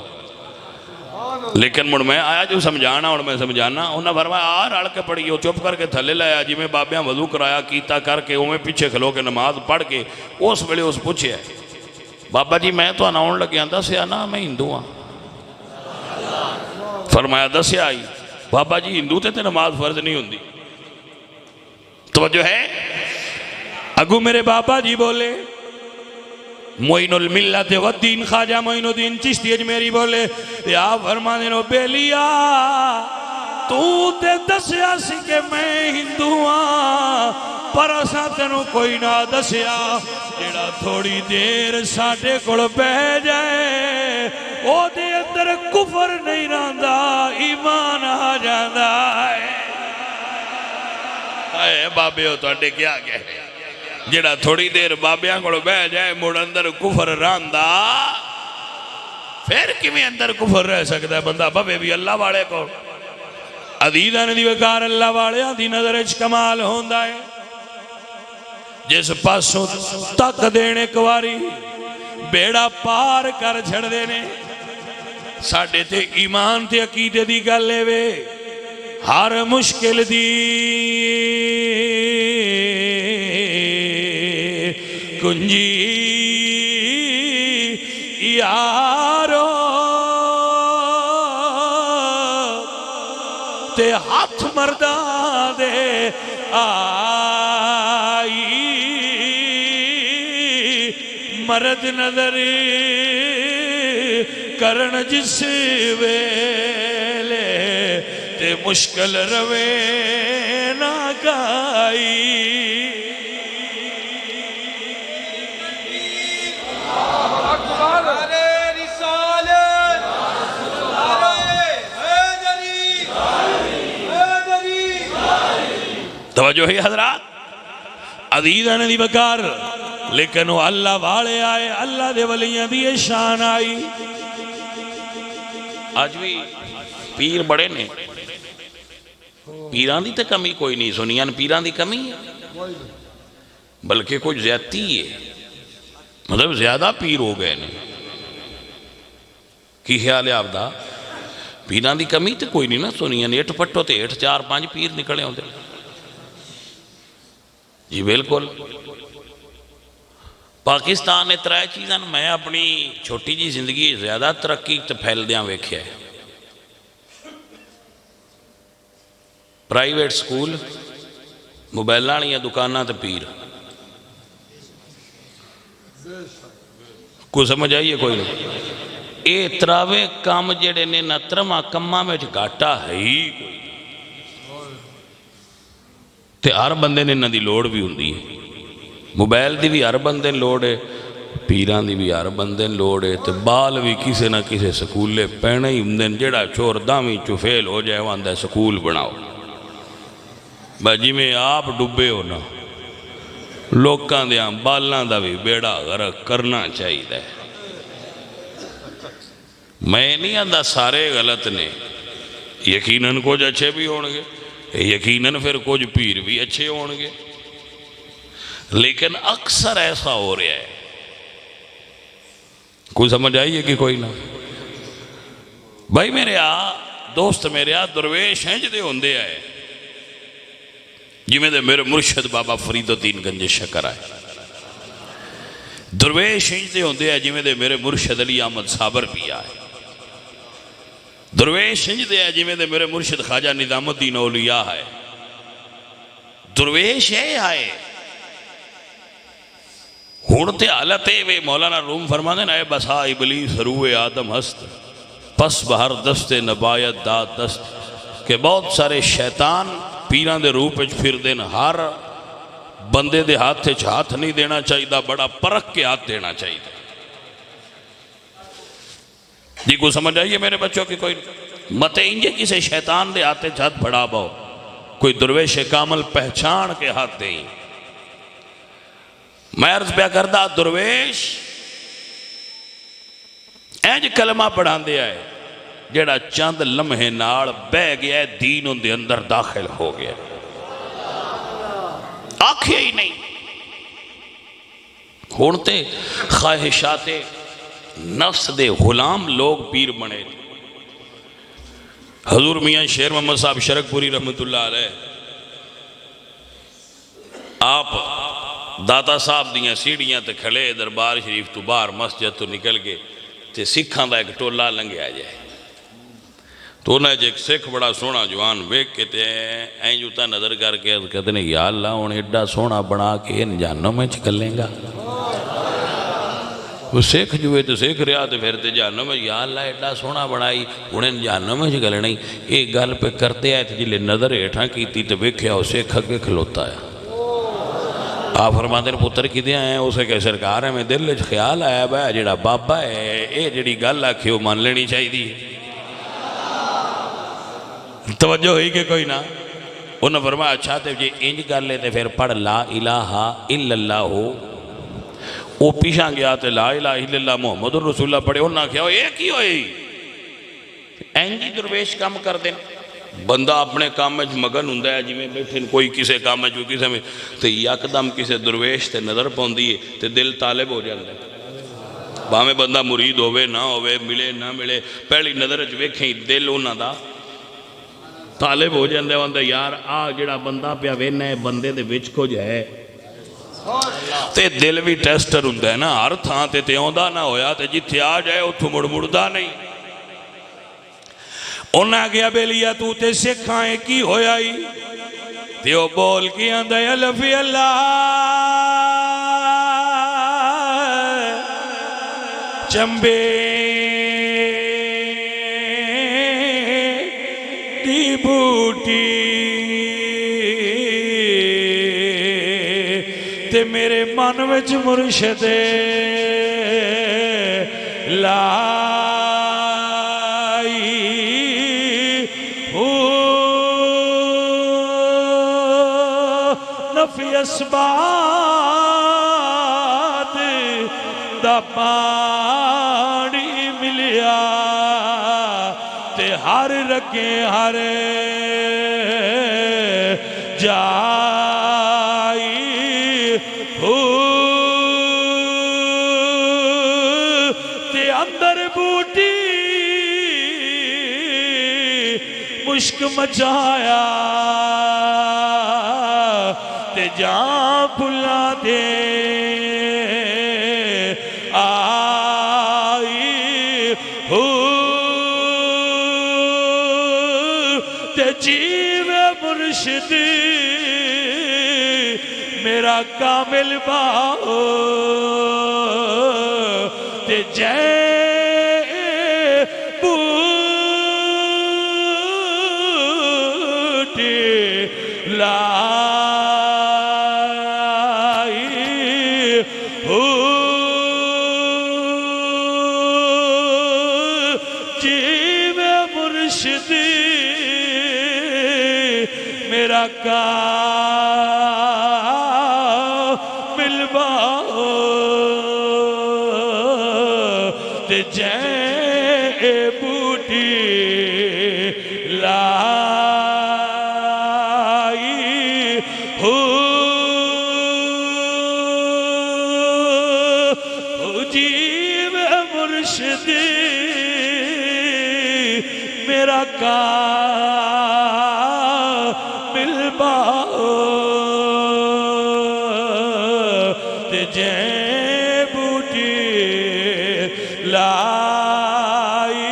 لیکن مڑ میں آیا جو سمجھانا اور میں سمجھانا انہوں نے فرمایا آ رڑ کے پڑھیو چپ کر کے تھلے لایا جی میں بابیاں وضو کرایا کیتا کر کے وہ میں پیچھے کھلو کے نماز پڑھ کے اس ویلے اس پوچھے بابا جی میں تو اناؤن لگیا دسیا نا میں ہندو ہاں فرمایا دسیا آئی بابا جی ہندو تے نماز فرض نہیں ہوندی توجہ ہے اگو میرے بابا جی بولے معین الملت والدین خواجہ معین الدین چشتی اجمیری بولے یا فرمانے نو بیلیا تو تے دسیا سی کہ میں ہندو ہاں پر اساں تینوں کوئی نہ دسیا جڑا تھوڑی دیر ساڈے کول بہ جائے او دے اندر کفر نہیں رہندا ایمان آ جاندا ہے اے بابے ہو تواڈے کیا کہے جڑا تھوڑی دیر بابیاں کو بہ جائے مڑ اندر کفر راندا پھر کیویں اندر کفر رہ سکتا ہے بندہ بھوے بھی اللہ والے کو عزیزاں دی وقار اللہ والیاں دی نظر وچ کمال ہوندا ہے جس پاسوں تک دینے کواری بیڑا پار کر چھڑ دینے ساڈے تے ایمان تے عقیدے دی گل اے وے ہر مشکل دی کنجی یارو تے ہاتھ مردہ دے آئی مرد نظر کرن جس ویلے تے مشکل روے نہ گائی توجہ ہے حضرات عزیزان دی بکار لیکن وہ اللہ والے آئے اللہ دے ولیاں دی شان آئی آج بھی پیر بڑے نے پیران دی تے کمی کوئی نہیں سنیان پیران دی کمی ہے بلکہ کچھ زیادتی ہے مطلب زیادہ پیر ہو گئے نے کی خیال ہے آپ دا پیران دی کمی تے کوئی نہیں نا سنیان ایٹ پٹو تے ایٹ 4-5 پیر نکلے ہوندے جی بالکل پاکستان نے ترائے چیزاں میں اپنی چھوٹی جی زندگی زیادہ ترقی تے پھیل دیاں ویکھیا ہے پرائیویٹ سکول موبائلان یا دکانہ تے پیر کوئی سمجھ آئیے کوئی نہیں اے تراوے کام جڑے نے نہ ترما کمہ میں گھاٹا ہے ہی کوئی تے ہر بندے نے نہ دی لوڑ بھی ہوندی ہے موبائل دی بھی ہر بندے لوڑ ہے پیران دی بھی ہر بندے لوڑ ہے تے بال بھی کسے نہ کسے سکولے پینے ہی ہوندے جڑا چور دامی چفیل ہو جائے واندہ سکول بناؤ باجی میں آپ ڈبے ہو نا لوکاں دیاں بالاں دا بھی بیڑا غرق کرنا چاہیے میں نہیں آندہ سارے غلط نے یقیناً کچھ اچھے بھی ہونگے یقیناً پھر کچھ پیر بھی اچھے ہونگے لیکن اکثر ایسا ہو رہا ہے کوئی سمجھ آئیے کہ کوئی نہ بھائی میرے دوست میرے درویش ہیں جدے ہوندے آئے جی میں دے میرے مرشد بابا فرید الدین گنج شکر آئے درویش ہیں جدے ہوندے آئے جی میں دے میرے مرشد علی احمد صابر بھی آئے درویش ہیں جدے آئے جی میں دے میرے مرشد خواجہ نظام الدین اولیاء آئے درویش ہے آئے ہونتے حالتے وے مولانا روم فرما دیں اے بسا ابلیس روح آدم ہست پس بہر دست نبایت داد دست کہ بہت سارے شیطان پیران دے روح پہ پھر دین ہر بندے دے ہاتھ تے ہاتھ نہیں دینا چاہیے بڑا پرکھ کے ہاتھ دینا چاہیے جی کو سمجھ آئیے میرے بچوں کی کوئی مت انجے کسے شیطان دے ہاتھ ہاتھ بڑھا باؤ کوئی درویش کامل پہچان کے ہاتھ دیں میں عرض پہ کردہ درویش اینج کلمہ پڑھان دیا ہے جڑا چند لمحے ناڑ بہ گیا ہے دین ان دے اندر داخل ہو گیا آنکھیں ہی نہیں ہونتے خواہشات نفس دے غلام لوگ پیر بنے حضور میاں شیر محمد صاحب شرک پوری رحمت اللہ علیہ آپ داتا صاحب دیاں سیڑیاں تے کھلے دربار شریف تو باہر مسجد تو نکل کے تے سکھاں دا ایک ٹولہ لنگے آ جائے تو انہیں ایک سکھ بڑا سونا جوان بیک کے تے این جوتا نظر کر کے کہتے ہیں یا اللہ انہیں ایڈا سونا بنا کے ان جہنم میں چکل لیں گا وہ سکھ جوئے تو سکھ رہا تو پھر تے جہنم میں یا اللہ ایڈا سونا بنائی انہیں جہنم میں چکل نہیں ایک گل پہ کرتے آئے تھے جلے نظر ایٹھاں کی تھی تو بیکھیا اسے کھگے کھلوتا ہے آپ فرماتے ہیں پتر کی دیا ہیں اسے کہ سرکار ہے میں دل خیال آیا بھائی جڑا بابا ہے اے جڑی گل آکھی وہ مان لینی چاہی دی توجہ ہوئی کہ کوئی نہ انہوں نے فرمایا اچھا تے جی انج کر لیتے پھر پڑھ لا الہ الا اللہ ہو وہ پیشاں گیا تے لا الہ الا اللہ محمد الرسول اللہ پڑھے انہوں نے کہا ایک ہی ہوئی اینجی درویش کام کر دیں بندہ اپنے کام میں مگن ہوں ہے جی میں بیٹھے کوئی کسے کام میں جو کسے میں تو یکدم کسے درویش تے نظر پاؤندی ہے تے دل طالب ہو جاتا ہے باہمیں بندہ مرید ہوئے نہ ہوئے ملے نہ ملے پہلی نظر ویکھیں دل انہاں دا طالب ہو جاندے وندہ یار آ جڑا بندہ پیا وینا ہے بندے دے وچ کچھ ہے تے دل بھی ٹیسٹر ہوں ہے نا ہر تھاں تے آندا نہ ہویا تے جتھے آ جائے اتھو مڑدا نہیں انہاں گیا بیلیا تو تے سکھائیں کی ہویا ہی تیو بول کی اندھے الفی اللہ چمبے دی بوٹی تے میرے من وچ مرشد لائی نفی اسباد دا پانی ملیا تے ہر رکھے ہر جائی تے اندر بوٹی مشک مچایا تے جان پھلا دے آئی تے جیوے مرشد میرا کامل باؤ تے جے بوٹی لائی جیوے مرشد میرا کامل باؤ تے جے بوٹی لائی جیو مرشد میرا کامل باؤ تے جے بوٹی لائی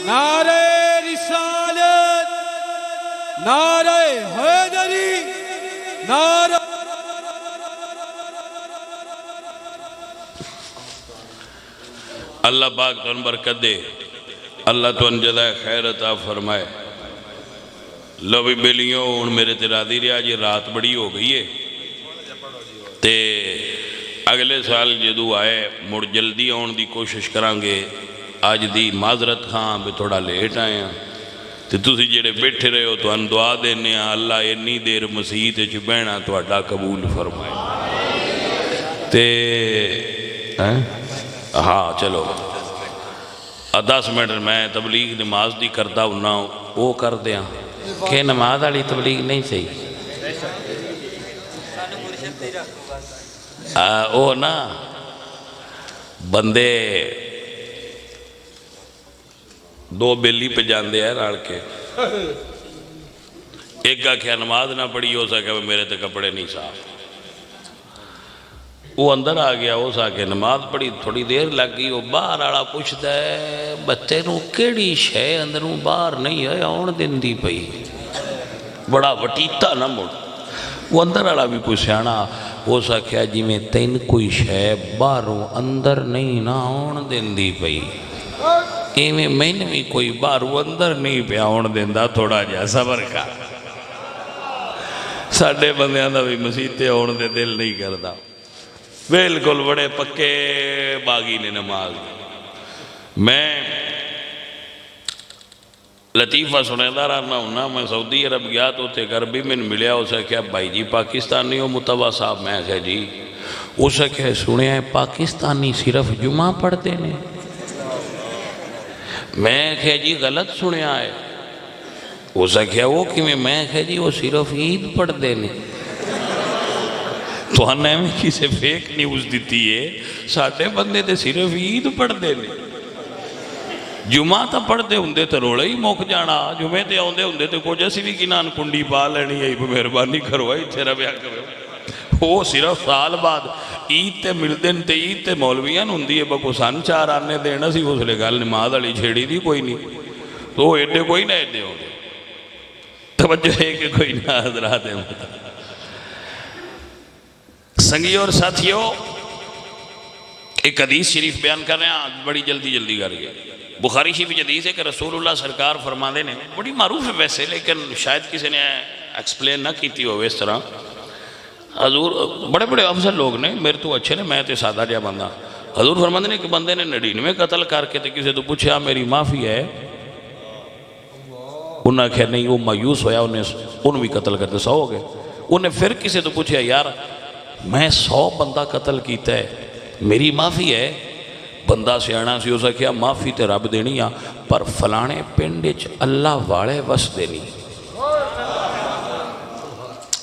نعرہ رسالت، نعرہ حیدری، نعرہ اللہ پاک تو ان برکت دے، اللہ تو ان جزائے خیر عطا فرمائے۔ لو بھی بیلیوں ان میرے ترادی رہا جی رات بڑی ہو گئی ہے تے اگلے سال جدو آئے مڑ جلدی آن دی کوشش کرانگے۔ آج دی معذرت خان بھی تھوڑا لیٹ آئے ہیں تے تسی جڑے بیٹھے رہے ہو تو ان دعا دینے ہیں اللہ انی دیر مسیح تے بہنا تو اڈا قبول فرمائے تے ہاں چلو 10 منٹ میں تبلیغ نماز دی کرتا ہونا وہ کر دیا کہ نماز والی تبلیغ نہیں صحیح وہ نا بندے دو بیلی پہ جاندے ہیں راڑ کے ایک کا کیا نماز نہ پڑھی ہو سکے میرے تے کپڑے نہیں صاف وہ اندر آ گیا اس آ کے نماز پڑھی تھوڑی دیر لگ گئی وہ باہر آڑا پوچھتا ہے بچے نو کیڑی شے اندروں باہر نہیں ہے آن دن دی پئی بڑا وٹیتا نہ مڑ وہ اندر آڑا بھی کوئی سیانا ہو سکیا جی میں تین کوئی شے باہروں اندر نہیں نہ آن دن دی پئی ایویں میں نے بھی کوئی باہروں اندر نہیں پہ آن دن دا تھوڑا جا صبر کا ساڑھے بندیاں دا بھی مسیحتے آن دے دل نہیں کردا بالکل بڑے پکے باغی نے نماز میں لطیفہ سنیدہ رہنا ہونا میں سعودی عرب گیا تو تے گھر بھی میں ملیا اسے کیا بھائی جی پاکستانی ہو متوہ صاحب میں کہا جی اسے کہا سنے ہیں پاکستانی صرف جمعہ پڑھتے ہیں میں کہا جی غلط سنے آئے اسے کہا وہ کہ میں کہا جی وہ صرف عید پڑھتے ہیں تو ہنے میں کسی فیک نیوز دیتی ہے ساڑھے بندے تے صرف عید پڑھ دے لے جمعہ تا پڑھ دے ہندے تے روڑے ہی موک جانا جمعے تے آن دے ہندے تے کو جیسی بھی کنان کنڈی پا لینی ہے مہربانی کروائی تیرا بیا کرو وہ صرف سال بعد عید تے ملدن تے عید تے مولویاں ہندی ہے بکو سن چار آنے دینا سی اس لئے گل نماز علی چھیڑی دی کوئی نہیں تو ایڈے کوئی نہ ایڈے ہوں گے توجہ ہے کہ کوئی نہ حضرات ہیں سنگی اور ساتھیوں ایک حدیث شریف بیان کر رہے ہیں، بڑی جلدی کر گیا۔ بخاری شریف حدیث ہے کہ رسول اللہ سرکار فرماندے نے، بڑی معروف ہے ویسے لیکن شاید کسی نے ایکسپلین نہ کیتی ہو اس طرح۔ حضور بڑے بڑے افضل لوگ نے، میرے تو اچھے نے، میں تے سادہ جہا بندہ۔ حضور فرماندے نے کہ بندے نے 99 قتل کر کے تے کسی تو پوچھا میری معافی ہے، انہوں نے کہا نہیں، وہ مایوس ہویا، انہوں بھی قتل کرتے 100 ہو گئے۔ انہیں پھر کسی تو پوچھا یار میں 100 بندہ قتل کیتا ہے، میری معافی ہے؟ بندہ سیانا سی، اسے کہا معافی تے رب دینی آ، پر فلانے پنڈ اللہ والے وس دینی،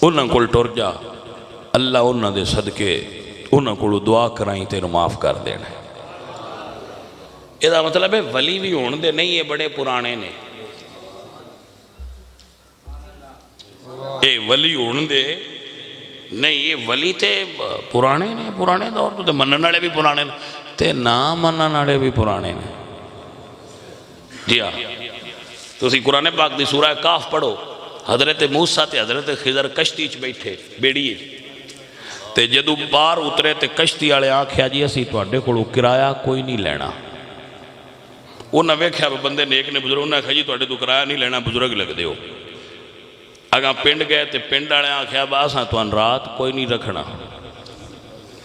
انہوں کو ٹر جا، اللہ انہوں دے صدقے انہوں کو دعا کرائیں تیرے معاف کر دینا۔ یہ مطلب ہے ولی بھی ہون دے نہیں، یہ بڑے پرانے نے، یہ ولی ہون دے نہیں، یہ ولی تے پرانے نے، پرانے دور تو منن والے بھی پرانے نے تے نہ منن والے بھی پرانے نے۔ جی ہاں، تسی قرآن پاک دی سورہ کاف پڑھو، حضرت موسیٰ تے حضرت خضر کشتی چ بیٹھے بیڑی تے جدو پار اترے تے کشتی والے آکھیا جی اسی تواڈے کولوں کرایہ کوئی نہیں لینا۔ انہاں ویکھیا بندے نیک نے بزرگ، انہاں کہا جی تواڈے تو کرایہ نہیں لینا، بزرگ لگدے ہو۔ اگاں پنڈ گئے تے پنڈ والے آکھیا باساں تواں رات کوئی نہیں رکھنا،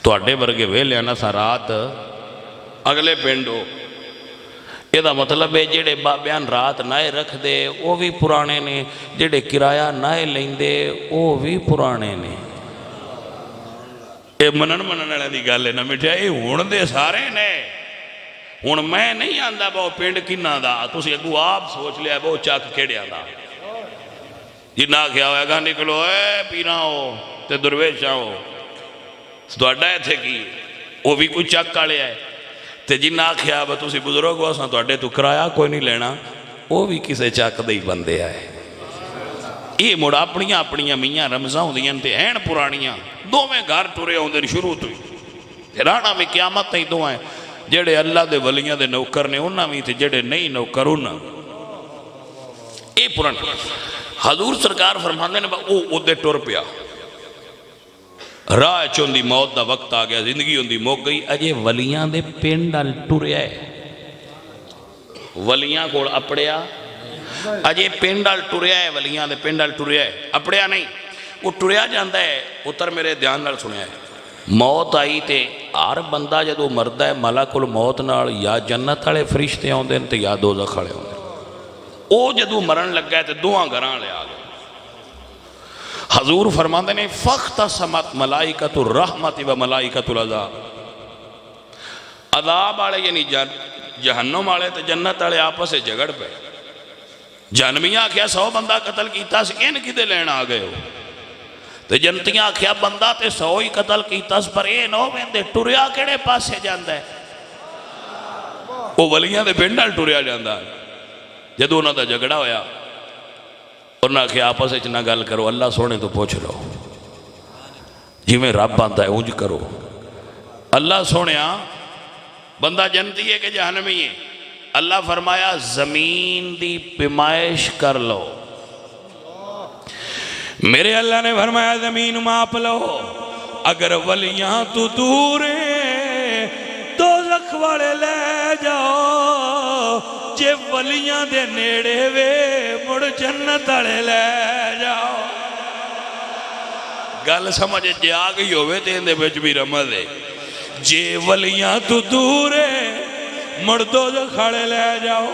تواڈے ورگے ویلے نا سا رات اگلے پنڈ ہو۔ یہ مطلب ہے جڑے بابیان رات نائے رکھ دے وہ بھی پرانے نے، جڑے کرایہ نائے لیندے وہ بھی پرانے نے۔ یہ منن والے دی گل ہے نا مٹھیا، یہ ہون دے سارے نے۔ ہن میں نہیں آندا بہو پنڈ کنہ دا، تسی اگو آپ سوچ لیا بہو چک کیڑیا دا، جنہ کیا ہوئے گا نکلو اے پیرا ہو تے درویشاں ہو، تواڈا ایتھے کی وہ بھی کوئی چک والے ہے، تے جنہ آکھیا با تسی بزرگ ہو اساں تواڈے تو کرایہ کوئی نہیں لینا، وہ بھی کسے چک دے ہی بندے آئے۔ یہ مڑ اپنیاں میاں رمضاں ہوندیاں تے ہیں پرانیاں، دو میں گھر ٹرے ہوندے شروع تو ہی رانا بھی قیامت تھی دو ہیں، جڑے اللہ دے ولیاں دے نوکر نے انہاں بھی تے جڑے نہیں نوکر انہاں۔ یہ پران حضور سرکار فرماندے نے او دے ٹر پیا، راہ چوندی موت دا وقت آ گیا، زندگی ہوندی موک گئی، اجے ولیاں دے پنڈ ال ٹریا ہے، ولیاں کول اپڑیا اجے پنڈ ال ٹریا ہے، ولیاں دے پنڈ ال ٹریا ہے، اپڑیا نہیں، وہ ٹریا جاندا ہے۔ پتر میرے دھیان نال سنیا ہے، موت آئی تے ہر بندہ جدو مردا ہے ملک الموت نال یا جنت والے فرشتے آوندے تے یا دوزخ والے آوندے۔ او جدو مرن لگا ہے تے دوہاں گھراں لے آ گئے۔ حضور فرماندے نے فاختصمت ملائکۃ الرحمت و ملائکۃ العذاب، عذاب والے یعنی جہنم والے تے جنت والے آپس سے جھگڑ پے۔ جہنمیاں آکھیا 100 بندہ قتل کیتا سی، ان کدے لین آ گئے ہو؟ تے جنتیاں آکھیا بندہ تے 100 ہی قتل کیتا سی، پر اے نو ویندے ٹریا کیڑے پاسے جاندا ہے؟ وہ ولیاں دے پنڈ نال ٹریا جاندا ہے۔ جدو انہاں دا جھگڑا ہویا، انہاں کہ آپس وچ نہ گل کرو، اللہ سونے تو پوچھ لو، جی میں رب آندا ہے اونج کرو۔ اللہ سونیا بندہ جنتی ہے کہ جہنمی ہے؟ اللہ فرمایا زمین دی پیمائش کر لو۔ میرے اللہ نے فرمایا زمین ماپ لو، اگر ولیاں تو دور ہیں دوزخ والے لے جاؤ، جے ولیاں دے نیڑے وے مڑ جنت والے لے جاؤ۔ گل سمجھ جے آ گئی ہوئے تے اندے وچ بھی رمض ہے، جے ولیاں تو دور ہیں مڑ دوزخ والے لے جاؤ،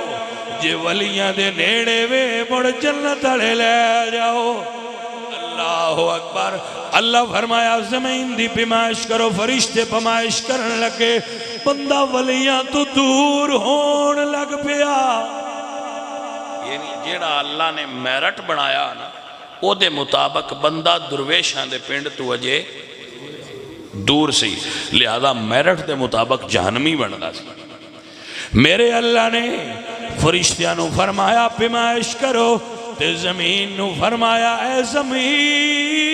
جے ولیاں دے نیڑے وے مڑ جنت والے لے جاؤ۔ اللہ اکبر۔ اللہ فرمایا زمین دی پیمائش کرو، فرشتے پیمائش کرن لگے، بندہ ولیاں تو دور ہون لگ پیا۔ یعنی جیڑا اللہ نے میرٹ بنایا نا او دے مطابق بندہ درویشان دے پنڈ تو اجے دور سی، لہذا میرٹ دے مطابق جہنمی بندا سی۔ میرے اللہ نے فرشتیاں نو فرمایا پیمائش کرو، تے زمین نو فرمایا اے زمین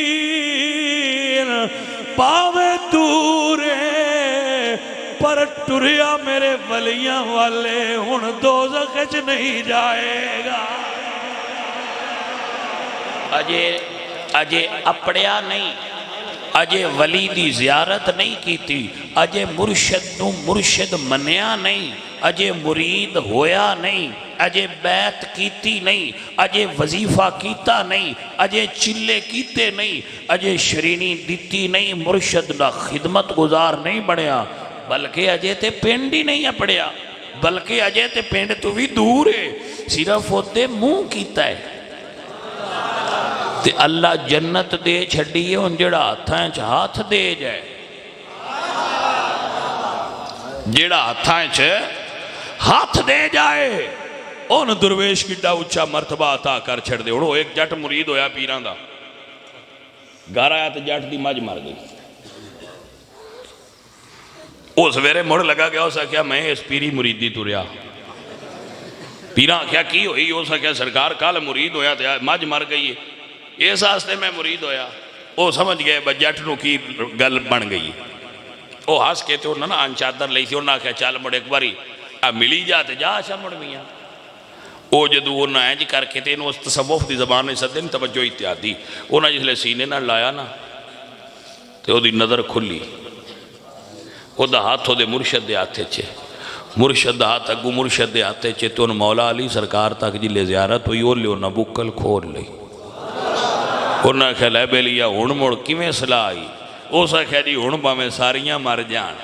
پاوے دور ہے پر ٹریا میرے ولیاں والے ہن دوزخ وچ نہیں جائے گا۔ اجے اپڑیا نہیں، اجے ولی دی زیارت نہیں کیتی، اجے مرشد نو مرشد منیا نہیں، اجے مرید ہویا نہیں، اجے بیعت کیتی نہیں، اجے وظیفہ کیتا نہیں، اجے چلے کیتے نہیں، اجے شرینی دیتی نہیں، مرشد دا خدمت گزار نہیں بڑھیا، بلکہ اجے تے پینڈ ہی نہیں اپڑیا، بلکہ اجے تے پینڈ تو بھی دور ہے، صرف ہوتے منہ کیتا ہے تے اللہ جنت دے چھڑیے ان جڑا ہاتھائیں چھ ہاتھ دے جائے، جڑا ہاتھائیں چھ ہاتھ دے جائے ان درویش کی ڈا اچھا مرتبہ عطا کر چھڑ دے۔ انہوں ایک جٹ مرید ہویا پیران دا، گھر آیا تو جٹ دی مجھ مر گئی، اس ویرے مڑ لگا گیا، اسا کیا میں اس پیری مریدی تو ریا، پیران کیا کی ہوئی، اسا کیا سرکار کال مرید ہویا تھا مجھ مر گئی ہے، اس آستے میں مرید ہویا، وہ سمجھ گئے جٹ نو کی گل بن گئی، وہ ہاس کے تھے انہوں نے آن چادر لئی تھی، انہوں نے کہا چال مڑ ایک باری ملی جاتے جا آشا مڑ میاں، وہ جدو انہوں نے جی کر کے تھے انہوں اس تصوف دی زبان نے صدن توجہ اتیادی، انہوں نے جس لئے سینے نہ لایا نا تو دی نظر کھلی، وہ دا ہاتھ ہو دے مرشد دے آتے چھے، مرشد دا ہاتھ اگو مرشد دے آتے چھے تو ان مولا علی سرکار تک جی لے زیارت ہوئی اور لے انہوں نے بکل کھول لئی، انہوں نے کہا لے بے لیا ہون مڑ کی میں صلاح آئی، اسا کہا جی ہون با میں ساریاں مر جان،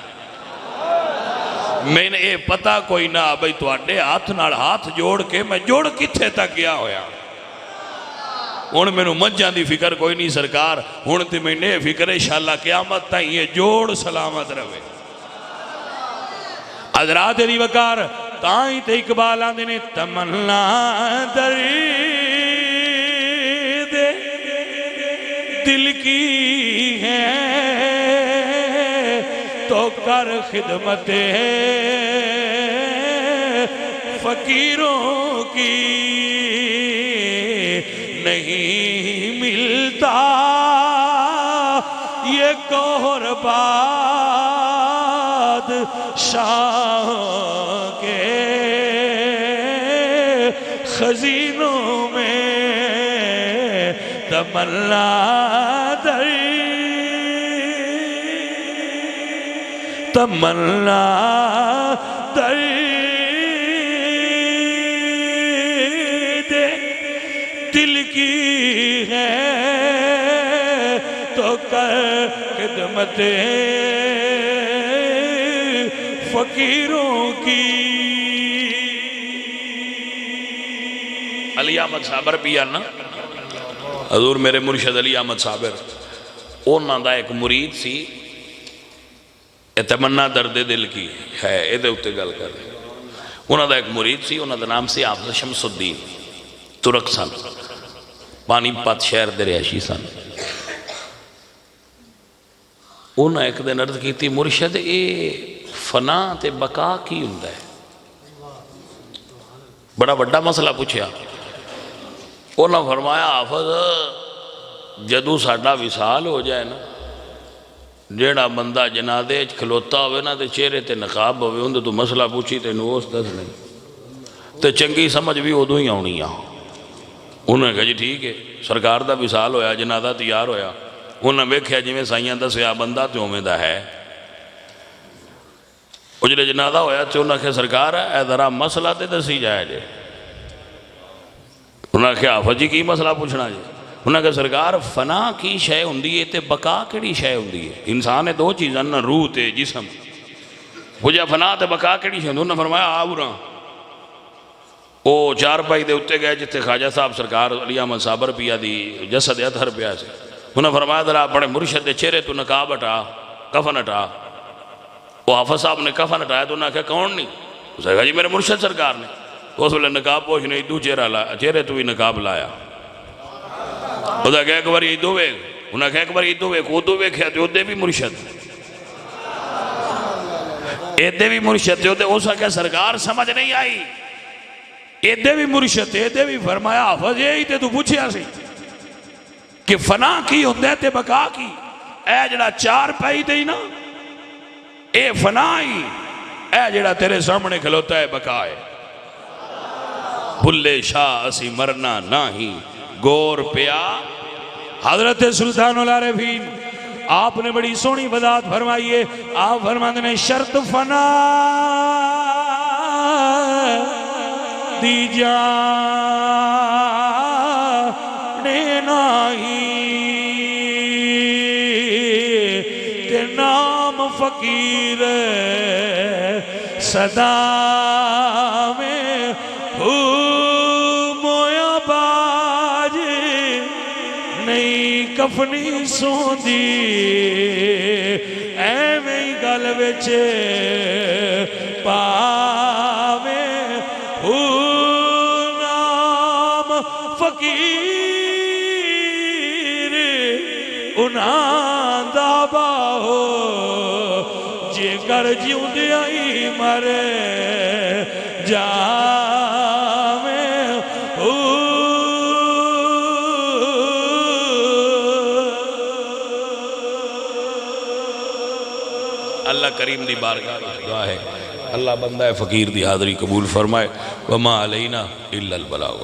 میں نے اے پتا کوئی نہ بھئی تو اڈے ہاتھ نال ہاتھ جوڑ کے میں جوڑ کتھے تک گیا ہویا، ہون میں نو مجھان دی فکر کوئی نہیں سرکار، ہون تے میں نے فکر انشاءاللہ قیامت تا یہ جوڑ سلامت روے۔ حضرات دی وقار تائیں تے اقبال آن دینے تمنا دری دل کی ہے تو کر خدمت فقیروں کی، نہیں ملتا یہ کوہر بادشاہ کے خزینوں میں، تمنا تمنا دل کی ہے تو کر خدمت فقیروں کی۔ علی احمد صابر پیا نا، حضور میرے مرشد علی احمد صابر، انہاں دا ایک مرید سی، تمنا درد دل کی ہے، اے دے اتے گل کر رہے، انہاں دا ایک مرید سی، انہاں دا نام سی حافظ شمس الدین، ترک سن، پانی پت شہر دے رہائشی سن، انہاں ایک دن عرض کی تھی مرشد اے فنا تے بقا کی ہوندا ہے، بڑا بڑا مسئلہ پوچھیا، انہاں فرمایا حافظ جدو ساڈا وصال ہو جائے نا، جیڑا بندہ جنادے کھلوتا ہوئے نا تے چہرے تے نقاب ہوئے ہوں تو مسئلہ پوچھی تے نوست دس نہیں تے چنگی سمجھ بھی ادو ہی آنی آ، انہوں نے کہا جی ٹھیک ہے، سرکار دا وصال ہویا، جنادہ تیار ہویا، انہوں نے ویکھیا جی میں سائیاں دسیا بندہ تے اوویں دا ہے، وہ جلے جنادہ ہویا تے انہوں نے کہا سرکار اے ذرا مسئلہ تے دسی جائے جے، انہوں نے کہا حافظ جی کی مسئلہ پوچھنا جی، انہوں نے کہا سرکار فنا کی شے ہوندی ہے تے بقا کیڑی شے ہوندی ہے، انسان ہے دو چیزاں نا روح تے جسم، پوچھا فنا تے بقا کیڑی شے ہوندی، انہوں نے فرمایا آوراں، وہ چار پائی دے اتے گئے جتے خواجہ صاحب سرکار علی احمد صابر پیا دی جسد اطہر پیا سے، انہوں نے فرمایا ذرا اپنے مرشد دے چہرے تو نقاب ہٹا، کفن ہٹا، وہ حافظ صاحب نے کفن ہٹایا تو انہوں نے کہا کون نہیں، اس نے کہا جی میرے مرشد سرکار نے، اس ویلے نقاب پوچھ نہیں دو چہرے تو بھی نقاب لایا، انہوں نے کہا ایک بار ایدو ویک، انہوں نے کہا ایک بار ایدو ویک، ادو ویکھیا تے ادے بھی مرشد، ایدے بھی مرشد تے ادے، اس نے کہا سرکار سمجھ نہیں آئی، ایدے بھی مرشد تے ایدے بھی، فرمایا حافظ یہی تے تو پوچھیا سی کہ فنا کی ہوندے تے بقا کی، اے جڑا چار پائی دے نا اے فنا ہی، اے جڑا تیرے سامنے کھلوتا ہے بقا ہے، بھلے شاہ اسی مرنا نہ ہی گور پیا۔ حضرت سلطان العارفین آپ نے بڑی سونی وضاحت فرمائی ہے. آپ فرماتے ہیں شرط فنا دی جانے نہیں تے نام فقیر صدا میں ہو مویا باج نہیں کفنی سوندی ایویں ہی گل وچ پاوے ہو نام فقیر انہاں دا باہو جے کر جیوندیاں ہی مرے جاویں ہو. اللہ کریم دی بارگاہ دعا ہے اللہ بندہ فقیر دی حاضری قبول فرمائے. وما علینا الا البلاغ.